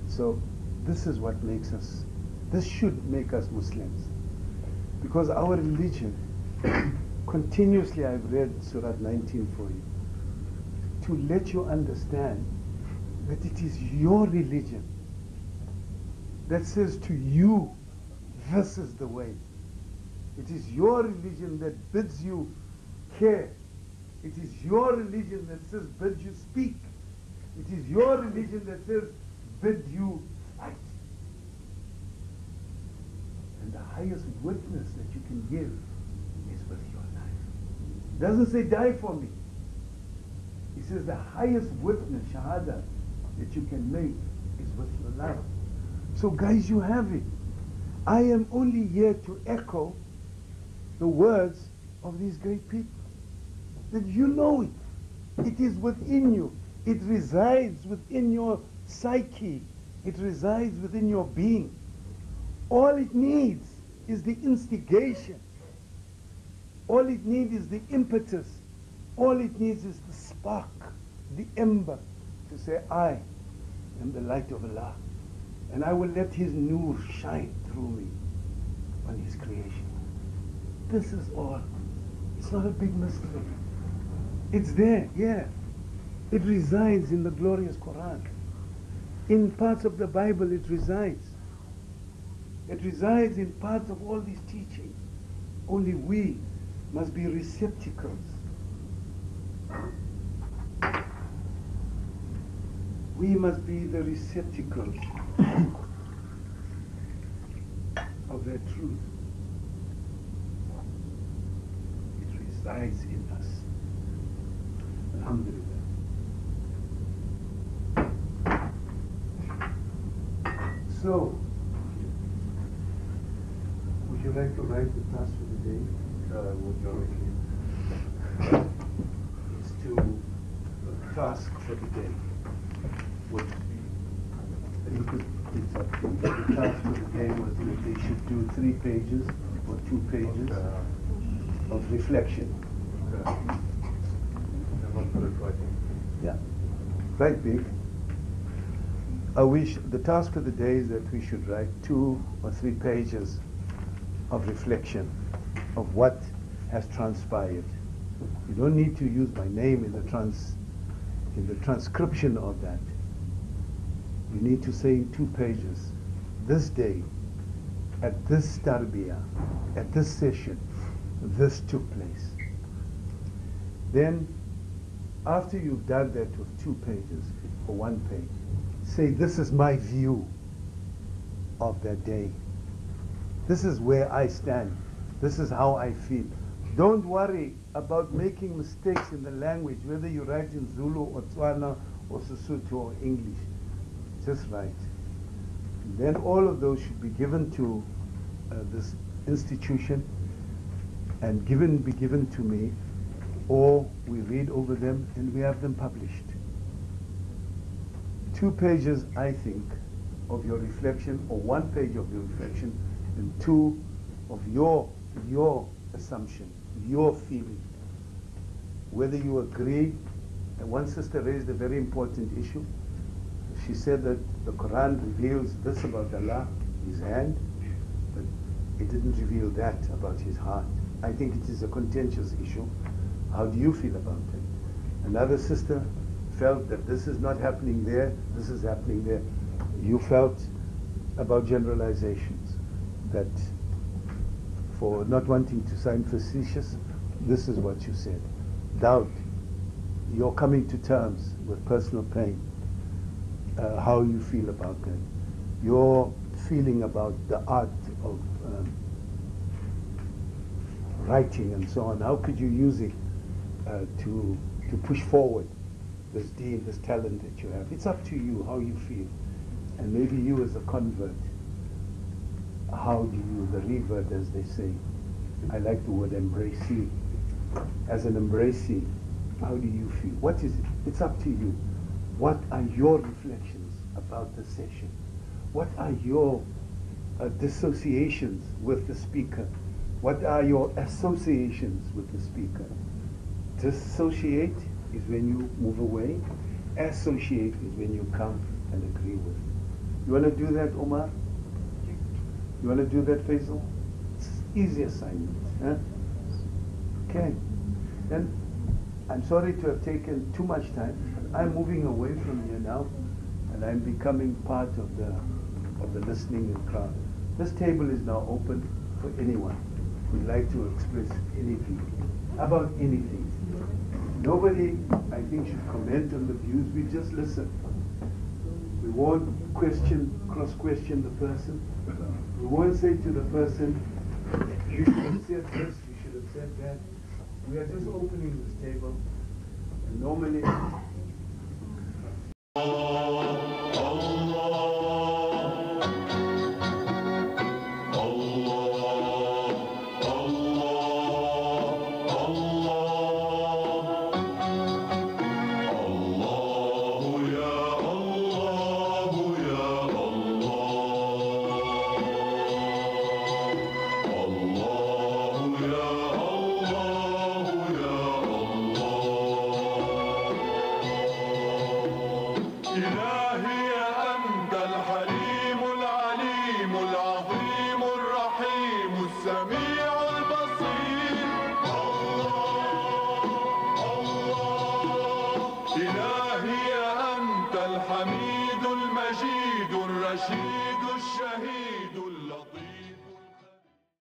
So this is what makes us, this should make us Muslims. Because our religion, continuously I've read Surah 19 for you, to let you understand that it is your religion that says to you, this is the way. It is your religion that bids you care. It is your religion that says bids you speak. It is your religion that says bid you fight. And the highest witness that you can give is with your life. It doesn't say die for me. He says the highest witness, shahada, that you can make is with your life. So guys, you have it. I am only here to echo the words of these great people. That you know it. It is within you. It resides within your psyche. It resides within your being. All it needs is the instigation. All it needs is the impetus. All it needs is the spark, the ember, to say, I am the light of Allah. And I will let His nur shine through me on His creation. This is all. It's not a big mystery. It's there, yeah. It resides in the glorious Quran. In parts of the Bible it resides. It resides in parts of all these teachings. Only we must be receptacles. We must be the receptacles of that truth. It resides in us. Alhamdulillah. So, would you like to write the task for the day? Would you like is to the task for the day. It's up to you. The task for the day was that they should do 3 pages or 2 pages of reflection. Yeah. Right, big. The task of the day is that we should write 2 or 3 pages of reflection of what has transpired. You don't need to use my name in the transcription of that. You need to say in 2 pages, this day, at this tarbiyah, at this session, this took place. Then, after you've done that with 2 pages or 1 page, say, this is my view of that day. This is where I stand. This is how I feel. Don't worry about making mistakes in the language, whether you write in Zulu or Tswana or Sesotho or English. Just write. And then all of those should be given to this institution and be given to me, or we read over them and we have them published. 2 pages, I think, of your reflection, or 1 page of your reflection, and 2 of your assumption, your feeling. Whether you agree, and one sister raised a very important issue. She said that the Quran reveals this about Allah, His hand, but it didn't reveal that about His heart. I think it is a contentious issue. How do you feel about it? Another sister felt that this is not happening there, this is happening there. You felt about generalizations, that for not wanting to sound facetious, this is what you said. Doubt. You're coming to terms with personal pain. How you feel about that. Your feeling about the art of writing and so on. How could you use it to push forward this deen, this talent that you have? It's up to you how you feel. And maybe you as a convert, how do you, the revert as they say, I like the word embracee. As an embracee, how do you feel? What is it? It's up to you. What are your reflections about the session? What are your dissociations with the speaker? What are your associations with the speaker? Dissociate is when you move away. Associate is when you come and agree with. You want to do that, Omar? You want to do that, Faisal? It's easy assignment. Huh? Okay. Then I'm sorry to have taken too much time. I'm moving away from here now, and I'm becoming part of the listening crowd. This table is now open for anyone who'd like to express anything about anything. Nobody, I think, should comment on the views. We just listen. We won't cross-question the person. We won't say to the person, you should have said this, you should have said that. We are just opening this table, and normally